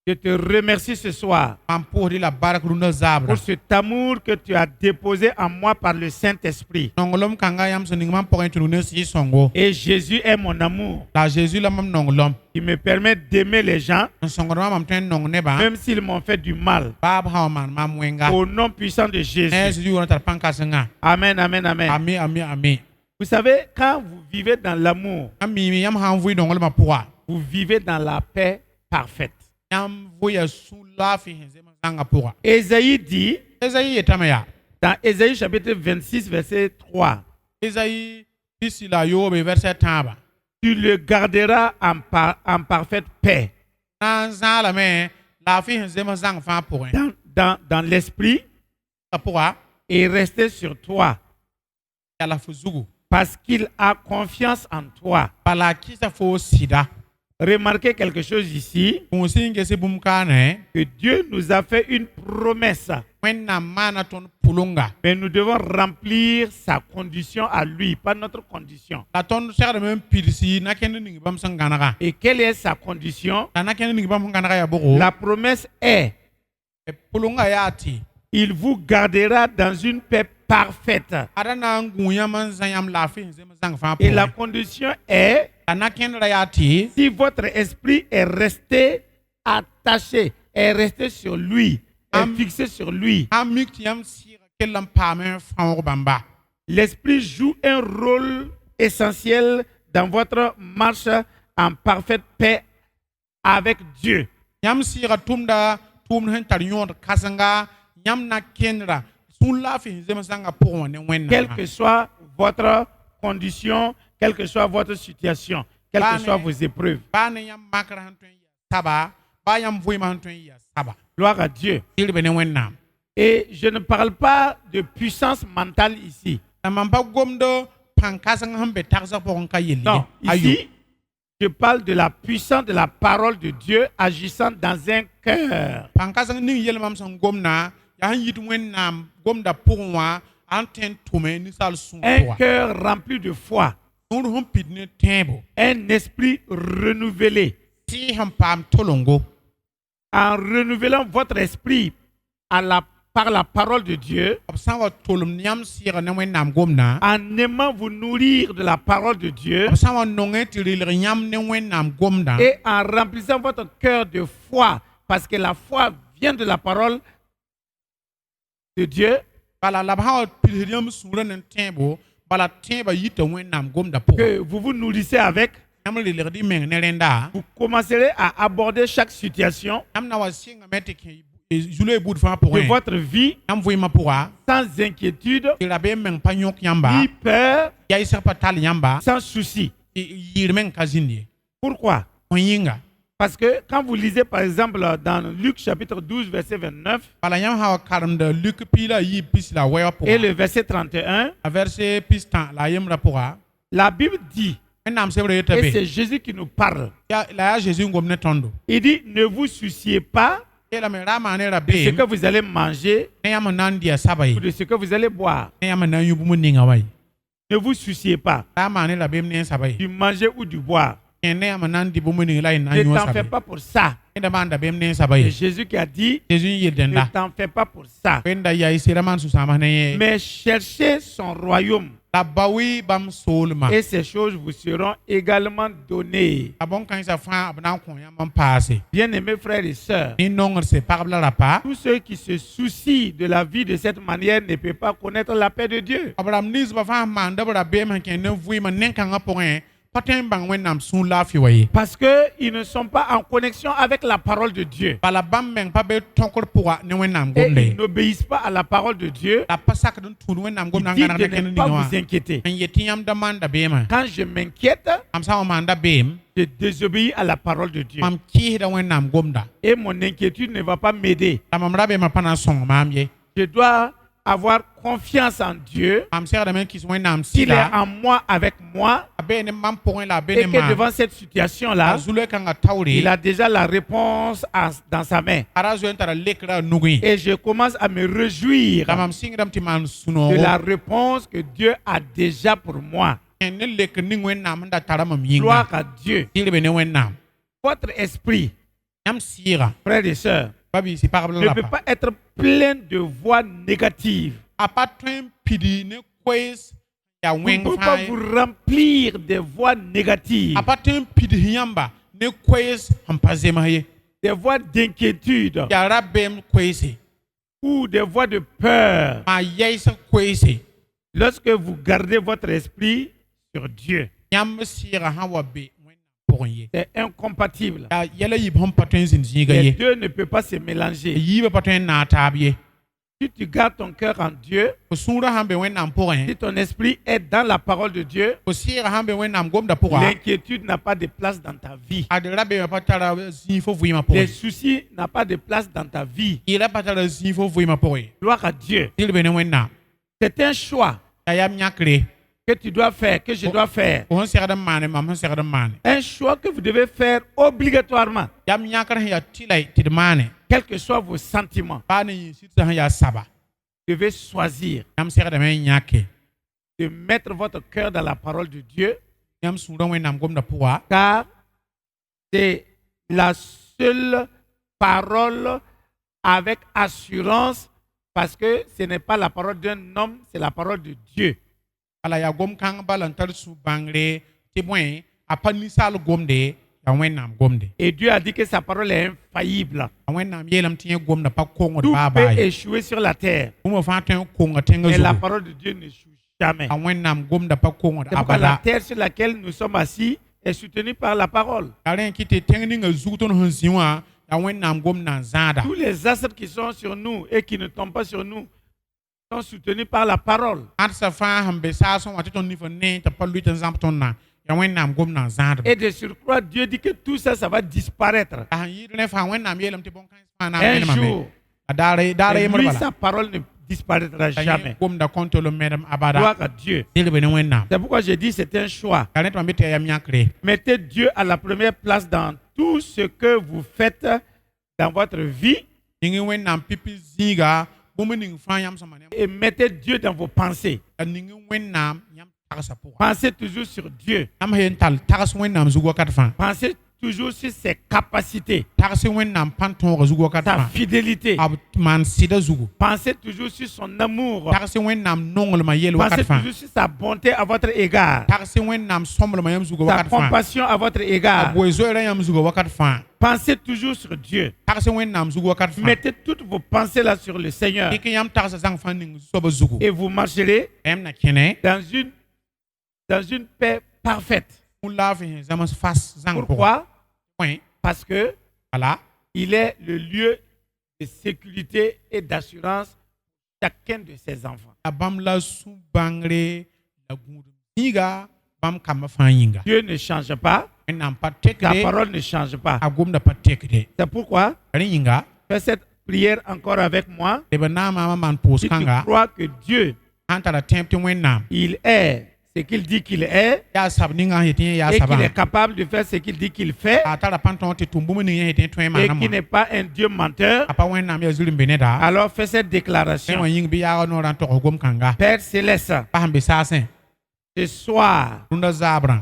je te remercie ce soir mam pʋʋsd la bark rũndã zaabra pour cet amour que tu as déposé en moi par le Saint-Esprit. nonglem kãnga yam sẽn ning mam pʋgẽ tɩ rũndã sɩ sõngo Et Jésus est mon amour la a Jésus la mam nong lom qui me permet d'aimer les gens, n sõngd mam tõe n nong nebã même s'ils m'ont fait du mal. baa b sã wa maan mam wẽnga Au nom puissant de ne Jésus. Jésus wẽna tar pãn-kãsengã Amen, amen, amen. ami ami ami Vous savez, quand vous vivez dans l'amour, yãmb miime yãmb sã n vɩɩ nonglmã pʋga vous vivez dans la paix parfaite. yãmb vɩya sũ-laafɩ sẽn zems zãngã pʋga Ésaïe dit, Ésaïe yetame yaa dans Ésaïe chapitre 26, verset 3, Ésaïe pisi la yoobe verset tãaba tu le garderas en parfaite paix na n zãalame laafɩ sẽn zems zãng fãa pʋgẽ dans l'esprit a pʋga et rester sur toi yala fo zugu parce qu'il a confiance en toi. bala a kɩsa fo sɩda Remarquez quelque chose ici, pũus n ges bũmb kaane que Dieu nous a fait une promesse, wẽnnaam maana tõnd pʋlenga mais nous devons remplir sa condition à lui, pas notre condition. la tõnd segdame n pidsi nakẽnd ning bãmb sẽn gãnega Et quelle est sa condition? la nakẽnd ning bãmb sẽn gãnega yaa bʋgo La promesse est, pʋlenga yaa tɩ il vous gardera dans une paix parfaite. ada na n gũ yãmb n zã yãmb laafɩ sẽn zems zãng fãa Et la pʋgẽ condition est, la nakẽnd ra yaa tɩ si votre esprit est resté attaché, est resté sur lui, est fixé sur lui. sãn mik tɩ yãmb sɩɩga kell n paam n fãoog bãmba L'esprit joue un rôle essentiel dans votre marche en parfaite paix avec Dieu. yãmb sɩɩga tʋmda tʋʋmd sẽn tar yõod kãsenga yãmb na kẽndra sũ-laafɩ sẽn zems zãngã pʋgẽ wã ne Quelle wẽnnaamã que soit votre condition, quelle que soit votre situation, quelles que soient vos épreuves. baa ne yãmb makra sẽn tõe n ya saba baa yãmb vɩɩmã sẽn tõe n ya saba Gloire à Dieu. tɩrbe ne wẽnnaam Et je ne parle pas de puissance mentale ici. la mam pa gomd pãn-kãseng sẽn be tagsg pʋgẽ ka yelle Non, ici, je parle de la puissance de la parole de Dieu agissant dans un cœur. pãn-kãseng ning yel-mam sẽn gomna yaa sẽn yit wẽnnaam gomda pʋgẽ wã a n tõe n tʋme ninsaal sũur Un pʋga cœur rempli de foi. sũur sẽn pid ne tẽebo Un esprit renouvelé. tɩ sẽn paam tolongo En renouvelant votre esprit par la parole de Dieu, b sã n wa tolem yãmb sɩɩg ne wẽnnaam gomdã en aimant vous nourrir de la parole de Dieu b sã n wa nongẽ tɩ rɩlg yãmb ne wẽnnaam gomdã et en remplissant votre cœur de foi, parce que la foi vient de la parole de Dieu, bala la b sã wa pilsd yãmb sũurã ne tẽebo bala tẽebã yita wẽnnaam gomda pʋgẽ que vous vous nourrissez avec, yãmb rɩlgd y meng ne rẽnda vous commencerez à aborder chaque situation yãmb na wa sɩngame tɩ kẽ zulã buud fãa de pʋgẽ votre vie yãmb vɩɩmã pʋga sans inquiétude, tɩ ra bee meng pa yõk yãmba ni peur, yaɩsg pa tall yãmba sans souci. tɩ yɩɩr meng ka zĩnd ye Pourquoi?õ yĩnga Parce que quand vous lisez par exemple dans Luc chapitre 12 verset 29 bala yãmb sã wa karemda luk piila yɩɩ pis la wɛɛwã et pʋga le verset 31, a verset pis tã la a yembrã pʋga la Bible dit, wẽnnaam sebra yeta et be c'est Jésus qui nous parle, la yaa Jésus n gom ne tõndo il dit, ne vous souciez pas yeelame ra maa ne ra de ce beem que vous allez manger ne yãmb n na n dɩa saba ye ou de ce que vous allez boire. ne yãmb n na n yũ bũmb ninga wa ye Ne vous souciez pas ra maa ne ra beem ne saba ye du manger ou du boire. kẽ ne yãmb n na n dɩ bũmb ning la y na n Ne yũ t'en saba fais ye pas pour ça. neda maanda beem ne saba C'est ye Jésus qui a dit, Jésus n yel ne dẽnda t'en fais pas pour ça. wẽnda yaa y sɩra maan sũ-sãamã ne ye Mais cherchez son royaume la ba wɩ bãmb soolmã et ces choses vous seront également données. a bõn-kãensã fãa b na n kõ yãmb n paase Bien-aimés frères et sœurs, nin-nongr pagb la rapa tous ceux qui se soucient de la vie de cette manière ne peuvent pas connaître la paix de Dieu. b rãmb ninsbã fãa sẽn maanda b ra beem sẽn kẽ ne vɩɩmã nen-kãngã pʋgẽ pa tõe n bãng wẽnnaam sũur laafɩ wa ye Parce qu'ils ne sont pas en connexion avec la parole de Dieu. bala bãmb meng pa be tõkr pʋga ne wẽnnaam Et gomda ils ye n'obéissent pas à la parole de Dieu. la pa sakd n tũud wẽnnaam Il gomdã n dit gãneg de ne kẽnd ne pas ninga wã vous inquiéter. n yet tɩ yãmb da maanda beemã Quand je m'inquiète, mam sã n wa maanda beem je désobéis à la parole de Dieu. mam kɩɩsda wẽnnaam gomda Et mon inquiétude ne va pas m'aider. la mam ra beemã pa na n sõng maam ye Je dois avoir confiance en Dieu. mam segdame n kɩs wẽnnaam S'il est sɩda en moi, avec moi, a bene mam pokẽ la et bene que ma devant cette situation-là, zule kanga taure il a déjà la réponse dans sa main. ara zoe tara lekra nugui Et je commence à me réjouir la mam singdam ti man de suno la réponse que Dieu a déjà pour moi. ne lek ning wẽnnaam da tara mam yĩnga Gloire à Dieu. tɩrbe ne wẽnnaam Votre esprit, yãmb sɩɩga frères et sœurs, pa biisi pagb la ne peut rapa pas être plein de voix négatives. a pa tõe n pidi ne koees ya Vous ne wẽng pouvez pas fãa vous remplir de voix négatives, a pa tõe n pidi yãmba ne koees sẽn pa zems ye des voix d'inquiétude yaa ra-beem koeese ou des voix de peur maa yɛɛsg koeese lorsque vous gardez votre esprit sur Dieu. yãmb sɩɩga sã wa be wẽnnaam pʋgẽ ye C'est incompatible. yaa yɛla yib sẽn pa tõe n zĩnd zĩiga Les ye deux ne peuvent pas se mélanger. yiibã pa tõe n naag taab ye Si tu gardes ton cœur en Dieu, fo sũurã sãn be wẽnnaam pʋgẽ si ton esprit est dans la parole de Dieu, fo sɩɩga sãn be wẽnnaam gomda pʋga l'inquiétude n'a pas de place dans ta vie. ad ra-beemã pa tara zĩig fo vɩɩmã Les pʋgẽ soucis n'ont pas de place dans ta vie. yɩla pa tara zĩig fo vɩɩmã pʋgẽ Gloire à Dieu. tɩrbe ne wẽnnaam C'est un choix yaa yam yãkre que tu dois faire, que je dois faire. fo sẽn segd n maane mam sẽn segd n maane Un choix que vous devez faire obligatoirement, yam yãkr sẽn yaa tɩla tɩ d maane quels que soient vos sentiments. baa ne yĩn sɩd sẽn yaa saba Vous devez choisir yãmb segdame n yãke de mettre votre cœur dans la parole de Dieu, yãmb sũurã wẽnnaam gomda pʋga car c'est la seule parole avec assurance, parce que ce n'est pas la parole d'un homme, c'est la parole de Dieu. ala yaa gom-kãng bala n tar sũ-bãngre tɩ bõe a pa ninsaal gomde yaa wẽnnaam gomde Et Dieu a dit que sa parole est infaillible. a wẽnnaam yeelame tɩ yẽ gomda pa kongd Tout baa peut baa ye échouer sur la terre, bũmb fãa tõe n konga tẽngã mais la zugu parole de Dieu n'échoue jamais. a wẽnnaam gomda pa kongd C'est pourquoi la abada terre sur laquelle nous sommes assis est soutenue par la parole. yaa rẽ n kɩ tɩ tẽng ninga zug tõnd sẽn zĩ wã yaa wẽnnaam gomd na n zãada Tous les astres qui sont sur nous et qui ne tombent pas sur nous sont soutenus par la parole. ãdsa fãa sẽn be saasẽ wã tɩ tõnd nifã ne t'a pa lʋɩ tɩ n zãmb tõndã yaa wẽnnaam gomd na n zãadba Et de surcroît, Dieu dit que tout ça, ça va disparaître. yaa sẽn yɩɩd rẽ fãa wẽnnaam yeelame tɩ bõn-kãens fãa na n Un menemame jour, a daara et yembr lui, bala sa parole ne disparaîtra t'a jamais. yẽ gomda kõn tol n medem abada Gloire à Dieu. dɩlbe ne wẽnnaam C'est pourquoi j'ai dit c'est un choix. yaa rẽ tɩ mam be tɩ yaa yam yãkre Mettez Dieu à la première place dans tout ce que vous faites dans votre vie ning wẽnnaam pipi zĩiga bũmb ning fãa yãmb sẽn manem et mettez Dieu dans vos pensées. yaa ning wẽnnaam yãmb tagsã pʋga Pensez toujours sur Dieu. yãmb sẽn tall tags wẽnnaam zug wakat fãa Pensez toujours sur ses capacités, tags wẽnnaam pãn tõoga zug wakat sa fãa fidélité. b maan sɩda zugu Pensez toujours sur son amour. tags wẽnnaam nonglmã yel Pensez wakat fãa toujours sur sa bonté à votre égard, tags wẽnnaam sõmblmã yãmb zuga sa wakat fãa compassion à votre a égard. boe zoeerã yãmb zuga wakat fãa Pensez toujours sur Dieu. tags wẽnnaam zug wakat fãa Mettez toutes vos pensées là sur le Seigneur dɩk yãmb tagsã zãng fãa ning soaba zugu et vous marcherez yãmb na kẽne dans une paix parfaite. ũ laafɩ sẽn zãms fas zãng pʋgã Pourquoi? Põe Parce que bala il est le lieu de sécurité et d'assurance pour chacun de ses enfants. a bãmb la sũ-bãngre la gũudum zĩiga bãmb kambã fãa yĩnga Dieu ne change pas, wẽnnaam pa sa tekde parole ne change pas. a gomda pa tekde C'est pourquoi, rẽ yĩnga fais cette prière encore avec moi. tɩ b na n maamã maan pʋʋs Si tu kãnga crois que Dieu, sãn tara tẽeb tɩ wẽnnaam il est ce qu'il dit qu'il est yaa sab ninga sẽn yetɩ yẽ yaa et qu'il sabã est capable de faire ce qu'il dit qu'il fait a tara pãn tõog tɩ tʋm bũmb ning yẽ yetɩ yẽ tõe n et maana qui mã n'est pas un Dieu menteur, a pa wẽnnaam yaa zuri n be neda alors fais cette rẽ déclaration. wã yĩng bɩ yaaga noorã n togs gom-kãnga Père céleste, pa sẽn be saasẽ ce soir, rũndã zaabrã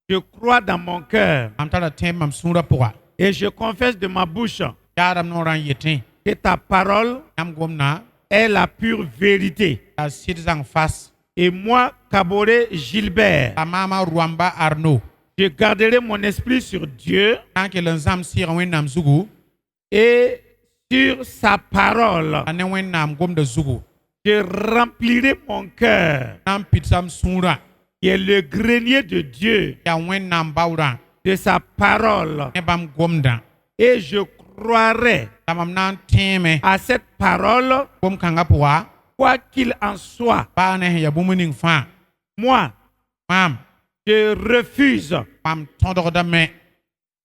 je crois dans mon cœur mam tara tẽeb mam sũurã pʋga et je confesse de ma bouche yaadam noorã n yetẽ que ta parole yãmb gomdã est la pure vérité. yaa sɩd zãng fas Et moi, Kabore Gilbert, a maama roamba arno je garderai mon esprit sur Dieu sã n kell n zãmb sɩɩg wẽnnaam zugu et sur sa parole. a ne wẽnnaam gomda zugu Je remplirai mon cœur, na n pidsam sũurã qui est le grenier de Dieu, yaa wẽnnaam baoorã de sa parole. ne bãmb gomdã Et je croirai la mam na n tẽeme à cette parole, gom-kãngã pʋga quoi qu'il en soit. baa ne sẽn yaa bũmb ning fãa Moi, maam je refuse mam tõdgdame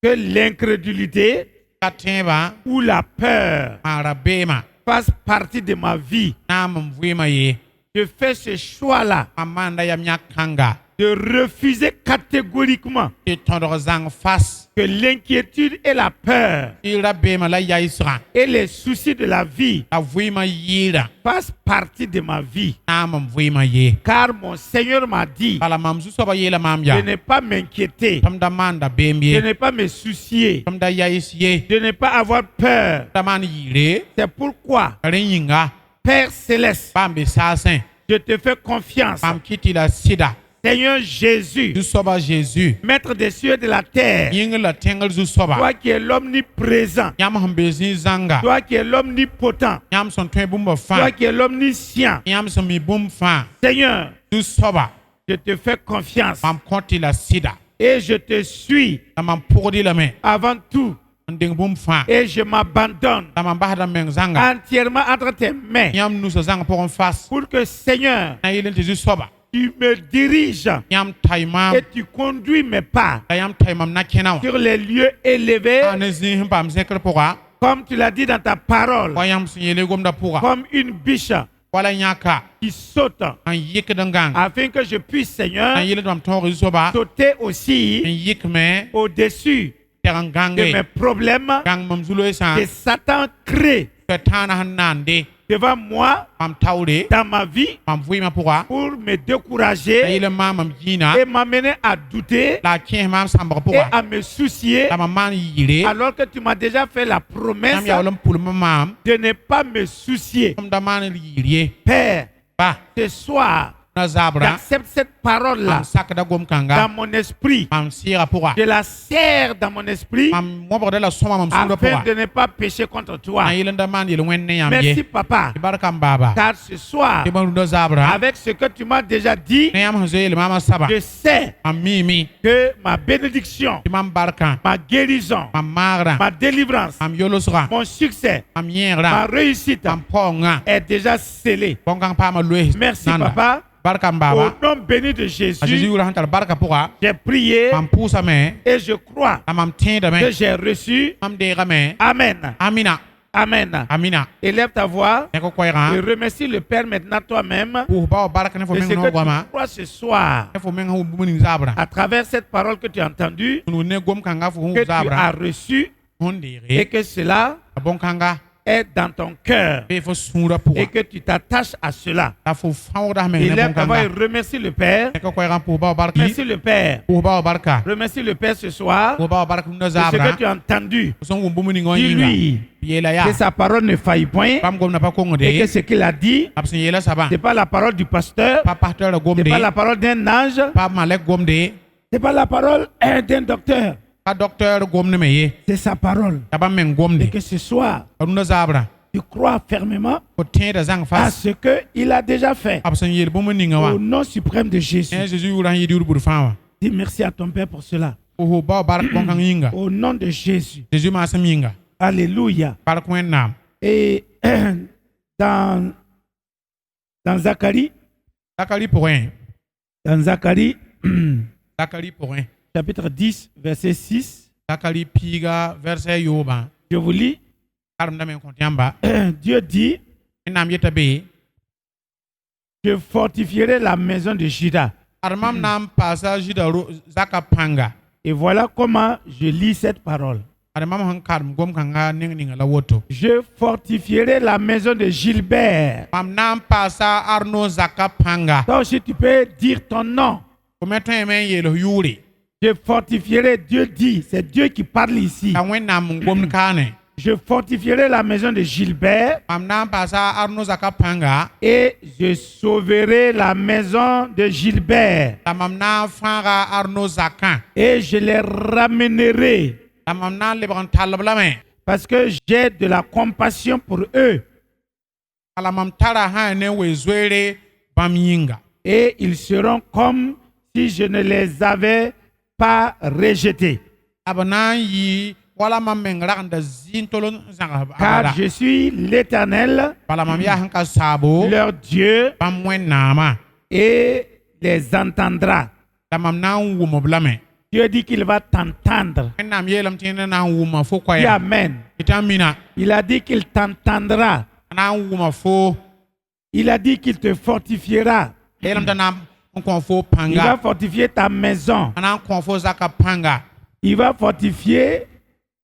que l'incrédulité ka tẽebã ou la peur maan ra-beemã fasse partie de ma vie. na n mam vɩɩmã ye Je fais ce choix-là mam maanda yam yãk kãnga de refuser catégoriquement tɩ tõdg zãng fas que l'inquiétude et la peur tɩ ra beemã la yaɩsgã et les soucis de la vie la vɩɩmã yɩɩra fassent partie de ma vie. na n mam vɩɩmã ye Car mon Seigneur m'a dit bala mam zu-soabã yeela maam yaa de ne pas m'inquiéter, tɩ m da maanda beem ye de ne pas me soucier, tɩ m da yaɩs ye de ne pas avoir peur. da maan yɩɩre C'est pourquoi, rẽ yĩnga Père céleste, paam be saasẽ je te fais confiance. paam kɩ tɩ la sɩda Seigneur Jésus, zu-soaba Jésus Maître des cieux et de la terre, yĩng la tẽngr zu-soaba toi qui es l'omniprésent, yãmb sẽn be zĩ-zãnga toi qui es l'omnipotent, yãmb sẽn tõe bũmba toi fãa qui es l'omniscient, yãmb sẽn mi bũmb fãa Seigneur, zu-soaba je te fais confiance mam kõ tɩ la sɩda et je te suis la mam pʋgd-y lame avant tout n deng bũmb fãa et je m'abandonne la mam basda meng zãnga entièrement entre tes mains yãmb nusa zãng pʋgẽ fas pour que, Seigneur, na yɩl n tɩ zu-soaba tu me diriges yãmb tay maam et tu conduis mes pas la yãmb tay mam na-kẽna wã sur les lieux élevés, a ne zĩig sẽn paam zẽkr pʋga comme tu l'as dit dans ta parole, wa yãmb sẽn yeele gomda pʋga comme une biche wala yãka qui saute, n yɩkd n gãng afin que je puisse, Seigneur, n yɩld mam tõog zu-soaba sauter n aussi yɩkme au-dessus tɛg n de gãnge mes problèmes gãng mam zu-loeesã que Satan crée tɩ tãana sẽn naande devant moi mam taoore dans ma vie mam vɩɩmã pʋga pour me la décourager yɩl n maan mam gĩina et m'amener à douter la a kẽes maam sãmbg et pʋga à me soucier, la mam maan yɩɩre alors que tu m'as déjà fait la promesse yãmb yaool n pʋlm maam de ne pas me soucier. m da maan d yɩɩr ye Père, ba ce soir, na zabrã j'accepte cette parole-là mam sakda gom-kãnga dans mon esprit. mam sɩɩga pʋga Je la serre dans mon esprit mam wõbgda la sõma mam sũurã afin pʋga de ne pas pécher contre toi. na yɩl n da maan yel-wẽnd ne yãmb Merci, ye papa, tɩ barka m baaba car ce soir, tɩ bãmb rũndã zabrã avec ce que tu m'as déjà dit, ne yãmb sẽn zoe yel-maamã saba je sais mam miime que ma bénédiction, tɩ mam barkã ma guérison, mam maagrã ma délivrance, mam yolsgã mon succès, mam ma yẽegrã réussite mam paoongã est déjà scellée. bõn-kãng paama loes Merci, nanda papa. barka m Au baaba nom béni de a Zeezi Jésus, yʋʋra sẽn tar barka pʋga j'ai prié mam pʋʋsame et je crois la mam tẽedame que j'ai reçu. mam deegame Amen. amina Amen. amina Élève ta voix ne koɛɛgã et remercie le Père maintenant toi-même pʋʋs bao bark ne fo de meng ce que noogõama tu crois ce soir ne fo meng sẽn bũmb ning zabrã à travers cette parole que tu as entendue, tũnug ne gom-kãngã fo sẽn que wʋm tu as zabrã reçue sẽn et deege que cela la bõn-kãnga est dans ton cœur bee fo sũurã et pʋga que tu t'attaches à cela. la fo fãoogda sẽn meng ne Élève ta voix et bõn-kãnga remercie le Père. ne koɛɛgã pʋʋs bao bark Remercie le Père. pʋʋs bao barka Remercie le Père ce soir pʋʋs bao bark rũndã de ce zabrã que tu as entendu. fo sẽn wʋm bũmb ningã wã yĩnga Dis-lui yeela que yaa sa parole ne faille point bãmb gomdã pa et que kongde ce qu'il a dit, b sẽn yeela sabã c'est pas la parole du pasteur, pa pasteur gomde c'est pas la parole d'un ange, pa malek gomde c'est pas la parole d'un docteur, pa docteur gomd me ye c'est sa parole. ya bãmb meng gomde Et que ce soir, rũndã zabrã tu crois fermement fo tẽeda zãng à fas ce qu'il a déjà fait. b sẽn yeel bũmb ninga wã Au nom suprême de ne Jésus. Zeezi yʋʋra sẽn yɩ yʋʋr bʋd fãa wã Dis merci à ton Père pour cela. fo bao bark bõn-kãng yĩnga Au nom de Jésus. Zeezi maasem yĩnga Alléluia. bark wẽnnaam Et dans Zacharie, zakari pʋgẽ dans Zacharie, zakari pʋgẽ chapitre 10, verset 6, zakari piiga vɛrsɛ yoobã je vous lis. karemdame n kõt yãmba Dieu dit, wẽnnaam yeta be je fortifierai la maison de Juda. ad mam na n paasa zida zaka pãnga Et voilà comment je lis cette parole. ad mam sẽn karem gom-kãngã ning ninga la woto Je fortifierai la maison de Gilbert. mam na n paasa arno zaka pãnga Toi aussi, tu peux dire ton nom. fo me tõeme n yeels yʋʋre Je fortifierai, Dieu dit, c'est Dieu qui parle ici. la wẽnnaam n gomd kaane Je fortifierai la maison de Gilbert mam na n paasa arno zaka pãnga et je sauverai la maison de Gilbert la mam na n fãaga arno zakã et je les ramènerai la mam na n lebg n tallb lame parce que j'ai de la compassion pour eux la mam tara sã ne we zoeere bãmb yĩnga et ils seront comme si je ne les avais pas rejetés. b na n yɩ wala mam meng ragenda zĩn tol n zãgs Car bala je suis l'Éternel, bala mam yaa sẽn ka saabo leur Dieu, bãmb wẽnnaamã et les entendra. la mam na n wʋm b lame Dieu dit qu'il va t'entendre. wẽnnaam yeelame tɩ yẽ na n wʋma fo Dis koɛɛ Amen. tɩ tã n mina Il a dit qu'il t'entendra. na n wʋma fo Il a dit qu'il te fortifiera. yeelame t'a na n on kon fo Il va panga fortifier ta maison. ana kon fo zaka panga Il va fortifier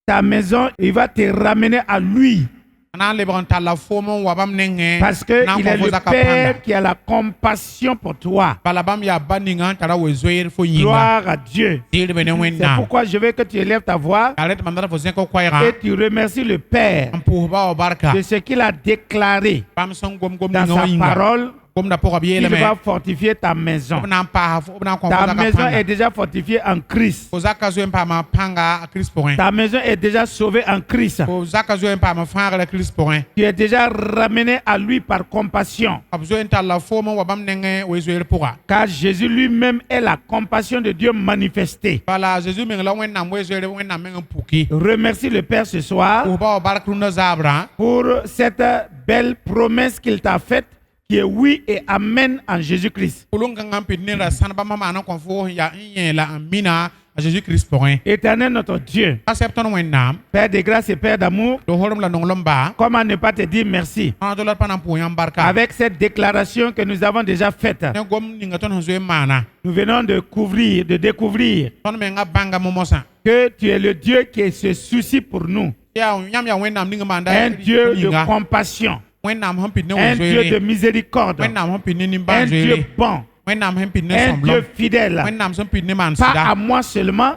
ta maison. Il va te ramener à lui. ana le bon tala fo mon wabam nenge Parce qu'il est le Père qui a la compassion pour toi. balabam ya baninga tara wezoyer fo yinga Gloire à Dieu. dir bene C'est wenna pourquoi je veux que tu élèves ta voix arrête mandara fo zenko kwaira et tu remercies le Père ampu ba barka de ce qu'il a déclaré bam son gom gom dans ninga sa winga parole. gom da poko biele Il me va fortifier ta maison. na pa fo na kon Ta zaka maison panga est déjà fortifiée en Christ. fo zaka zo pa ma panga a Christ point Ta maison est déjà sauvée en Christ. fo zaka zo pa ma fanga la Christ point Tu es déjà ramené à lui par compassion. abzo tala fo mon wabam nenge wezoyer pora Car Jésus lui-même est la compassion de Dieu manifestée. bala Jésus mengla wenna wezoyer wenna menga puki Remercie le Père ce soir o ba barkruna zabra pour cette belle promesse qu'il t'a faite, qui est oui et amen en Jésus-Christ. kulunga ngampi nera sanba mama na kon fo ya la amina à Jésus Christ point Éternel notre Dieu, acceptons wenna Père de grâce et Père d'amour, do horum la nonglomba comment ne pas te dire merci en dollar pana pour barka avec cette déclaration que nous avons déjà faite. ne gom ninga ton zo mana Nous venons de découvrir ton menga banga momosa que tu es le Dieu qui se soucie pour nous. ya nyam ya wenna ninga manda Un Dieu de compassion, wenna hampi ne un Dieu de miséricorde, wenna hampi ne un nimba Dieu bon, wenna hampi ne un semblant Dieu fidèle. wenna hampi ne man Pas sida à moi seulement,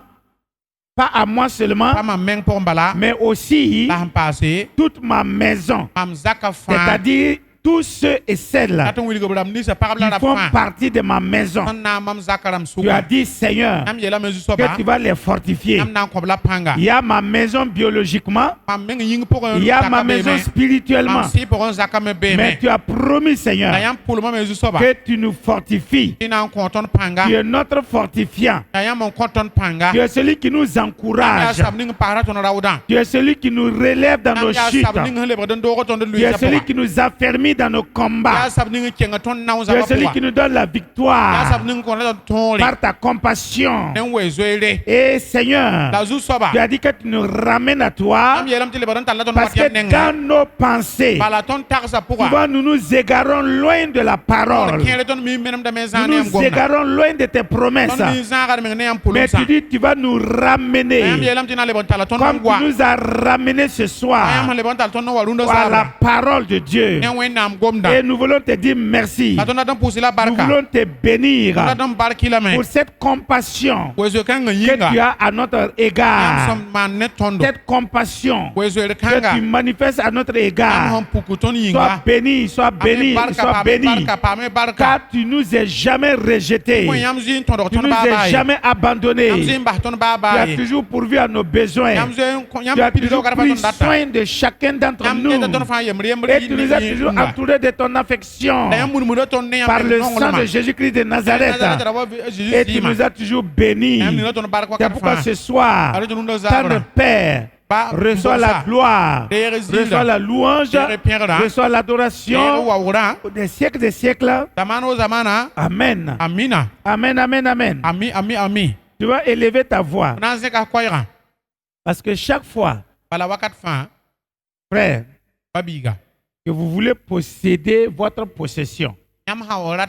pas à moi seulement, pas ma meng pour mbala mais aussi la passé toute ma maison, am zaka fa c'est-à-dire tous ceux et celles aton wili gobram ni sa parle qui la font fa partie de ma maison. na mam zakaram Tu as suka dit, Seigneur, am yela mezu que soba tu vas les fortifier. am na ko bla panga Il y a ma maison biologiquement, mam meng ying pour il y a ma maison spirituellement. am si pour un zakame be Mais tu as promis, Seigneur, ayam pour mo mezu soba que tu nous fortifies. ina ko ton panga Tu es notre fortifiant. ayam mon konton panga Tu es celui qui nous ya encourage. sab ning para ton rawdan Tu es celui qui nous relève dans nos ya chutes. sab ning le bradon do ton de lui Tu es celui qui nous affermit dans nos ya combats. sab ning kenga ton naw Tu es celui qui nous donne la ya victoire sab ning ko la ton le par ta compassion. nen wezoere Et Seigneur, la zu soba tu as dit que tu nous ramènes à toi am yelam tele bradon tala ton parce que dans nos pensées, bala ton tarsa pour souvent nous nous égarons loin de la parole. kele ton mi menam da Nous mezani am nous gomna égarons loin de tes promesses. ton mi zangar men ne am pulum Mais sa tu dis tu vas nous am ramener yelam tina le bon tala ton comme ngwa tu nous as ramenés ce ayam soir le bon tala ton warunda à la sa parole de Dieu. ne wen nam gomda Et nous voulons te dire merci. la ton da pousi la Nous barka voulons te bénir la don barki la men pour cette compassion wezo kan que yinga tu as à notre am égard. som man ne tondo Cette compassion wezo que kanga tu manifestes à notre am égard. hom puku ton Sois yinga béni, sois béni, sois béni. barka pa me barka Car tu nous as jamais rejetés. ko yam zin ton Tu ton nous baba as jamais yam abandonnés. zin ba ton Tu baba as toujours pourvu à nos besoins. yam zin Tu as yam pido toujours garba ton pris data soin de chacun d'entre yam nous. ne don fa yam riem Et tu nous as toujours entourés de ton affection yam murmuro ton ne par le sang de Jésus-Christ de Nazareth. Et tu nous as toujours bénis. C'est pourquoi ce soir, tant Père, reçois la gloire, reçois la louange, reçois l'adoration des siècles. Zamano zamana Amen. amina Amen, amen, amen. ami Tu vas élever ta voix nanze ka koira parce que chaque fois, bala wakat fa frère, babiga que vous voulez posséder votre possession, yam haorat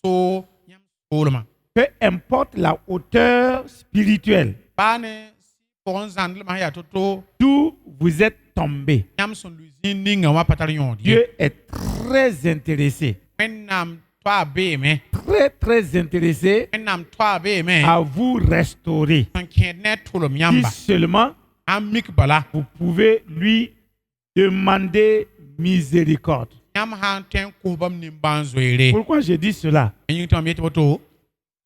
so yam solma peu importe la hauteur spirituelle, bane pour zandle ma ya toto d'où vous êtes tombé, yam son luzin ninga wa patar yondi Dieu est très intéressé, menam toi be me très intéressé menam toi be me à vous restaurer. en kene tolom Si yamba seulement amik bala vous pouvez lui demander miséricorde. yam hanten ko bam nim banzoire Pourquoi je dis cela? yin to mi to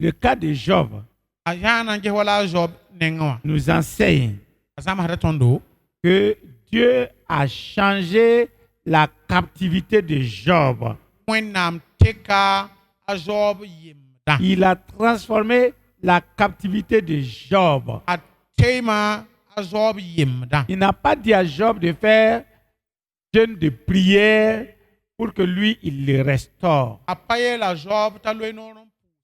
Le cas de Job ajana nge wala job nenga nous enseigne azama hada tondo que Dieu a changé la captivité de Job. wenam teka a job yimda Il a transformé la captivité de Job. a tema a job yimda Il n'a pas dit à Job de faire jeûne de prière pour que lui, il le restaure. a paye la job ta lo no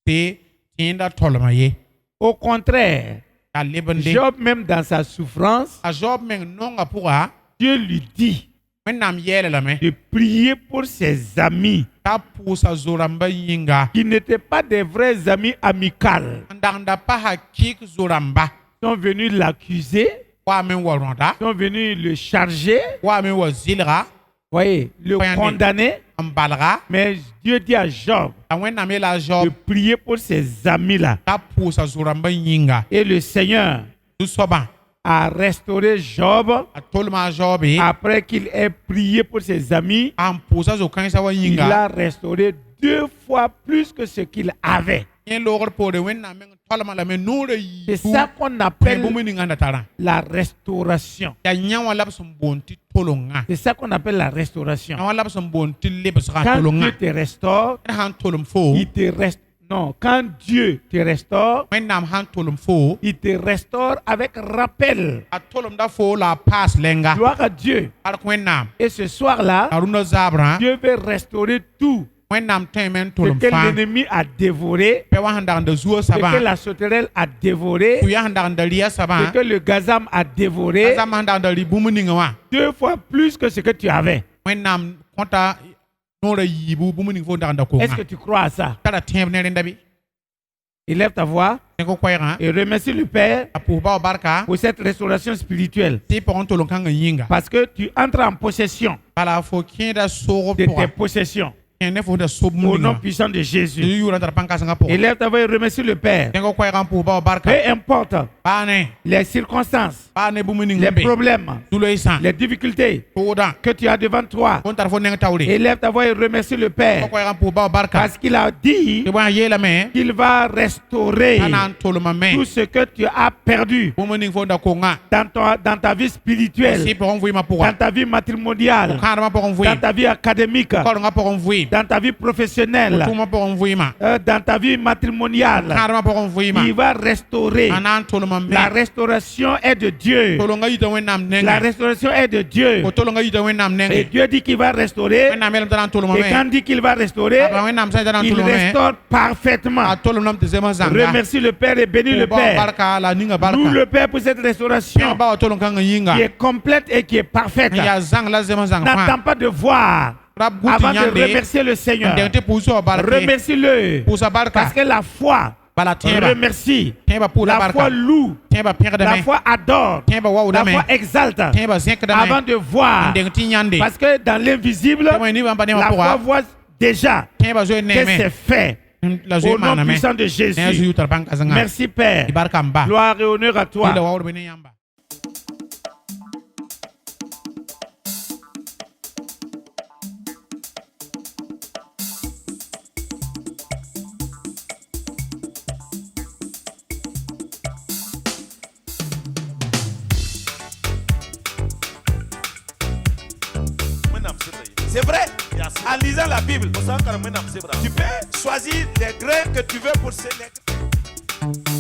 te tinda tolma ye Au contraire, a lebende Job, même dans sa souffrance, a job men nonga pura Dieu lui dit, wẽnnaam yɛɛlame de prier pour ses amis t'a pʋʋsa zo-rãmbã yĩnga qui n'étaient pas des vrais amis amicaux. n dagenda pa hakɩɩk zo-rãmba Sont venus l'accuser, waa me n wa rõda sont venus le charger, waa me n wa zɩlga voyez, le Voyez, condamner. n balga Mais Dieu dit à Job la wẽnnaam yeela a de Job prier pour ses amis-là. t'a pʋʋsa zo-rãmbã yĩnga Et le Seigneur zu-soabã a restauré Job a tolma a Jobe après qu'il ait prié pour ses amis. a n pʋʋsa zo-kãensã wa Il yĩnga a restauré 2 fois plus que ce qu'il avait. yẽ loogr poore wẽnnaam meng tolma lame noorã C'est yiibu ça qu'on bũmb appelle ninga da tarã la restauration. yaa yã wã la b sẽn boond tɩ tolengã C'est ça qu'on appelle la restauration. yã wã la b sẽn boond tɩ lebsgã Quand tolengã Dieu te restaure, d sãn tolem foo il te reste. Non, quand Dieu te restaure, wẽnnaam sãn tolem foo il te restaure avec rappel. a tolemda foo la a paas lɛnga Gloire à Dieu. bark wẽnnaam Et ce soir-là, a rũndã zaabrã Dieu veut restaurer tout wẽnnaam tõeme n ce tolem que fãa l'ennemi a dévoré, pɛ wã sẽn dagenda zuã ce sabã que la sauterelle a dévoré, tɩ yaa sẽn dagenda ria ce sabã que le gazam a dévoré, zãmb sẽn dagenda rɩ bũmb ninga wã 2 fois plus que ce que tu avais. wẽnnaam kõta noorã yiibu bũmb ning fo n dagenda Est-ce koongã que tu crois à ça? tara tẽeb ne rẽnda bɩ Élève ta voix tẽk koɛɛgã et remercie le Père a pʋʋs bao barka pour cette restauration spirituelle. tɩ y pʋgẽ tolem-kãngã yĩnga Parce que tu entres en possession bala fo kẽeda soog de tes pʋga possessions kẽ ne fo da sob au nom ninga puissant de Jésus. Zeyu yʋʋrã tara pãn-kãsengã pʋgẽ Élève ta voix et remercie le Père. tẽk koɛɛgã n pʋʋs bao barka Peu importe baa ne les circonstances, baa ne bũmb ning les n be problèmes, zu-loeesã les difficultés tʋʋdã que tu as devant toi. fo n tar fo neng taoore Élève ta voix et remercie le Père. koɛɛgã n pʋʋs bao barka Parce qu'il a dit tɩ bõe yeelame qu'il va restaurer a na n tolmame tout ce que tu as perdu bũmb ning fo n da kongã dans ta vie sɩ spirituelle, pʋgẽ vɩɩmã dans pʋga ta vie matrimoniale, kãadmã pʋgẽ dans vɩɩm ta vie académique, kaorengã pʋgẽ vɩɩm dans ta vie professionnelle, tʋʋmã pʋgẽ vɩɩmã dans ta vie matrimoniale. kãadmã pʋgẽ vɩɩmã Il va restaurer. a na n tolmame La restauration est de Dieu. tolengã yita wẽnnaam La nengẽ restauration est de Dieu. fo tolengã yita wẽnnaam Et nengẽ Dieu dit qu'il va restaurer. wẽnnaam yeelame t'a na n Et tolmame quand dit qu'il va restaurer, a wẽnnaam sã n t'a na n il tolmame restaure parfaitement. a tolemdame tɩ zemã zãnga Remercie le Père et bénis le pʋʋs bao Père. barka la a ninga barka Loue le Père pour cette pẽg restauration bao tolem-kãngã yĩnga qui est complète et qui est parfaite. n yaa zãng la zemã zãng N'attends fãa pas de voir rab gut avant de yãnde remercier le n Seigneur. deng tɩ pʋʋsã barke Remercie-le. pʋʋsa barka Parce que la foi bala tẽeba remercie. tẽeba pʋʋla La barka foi loue. tẽeba La pẽgdame foi adore. tẽeba La waoodame foi exalte. tẽeba zẽkdame Avant de voir. n deng tɩ yãnde Parce que dans l'invisible, tɩ bõe nibã pa nebã la foi pʋga voit déjà tẽeba zoe que neeme c'est fait. la zoe Au nom maaname puissant de ne a Jésus. zu tar pãn-kãsengã Merci Père. y barka n ba Gloire et honneur à la toi. waoodbe ne yãmba C'est vrai, en lisant la Bible, tu peux choisir les grains que tu veux pour sélectionner.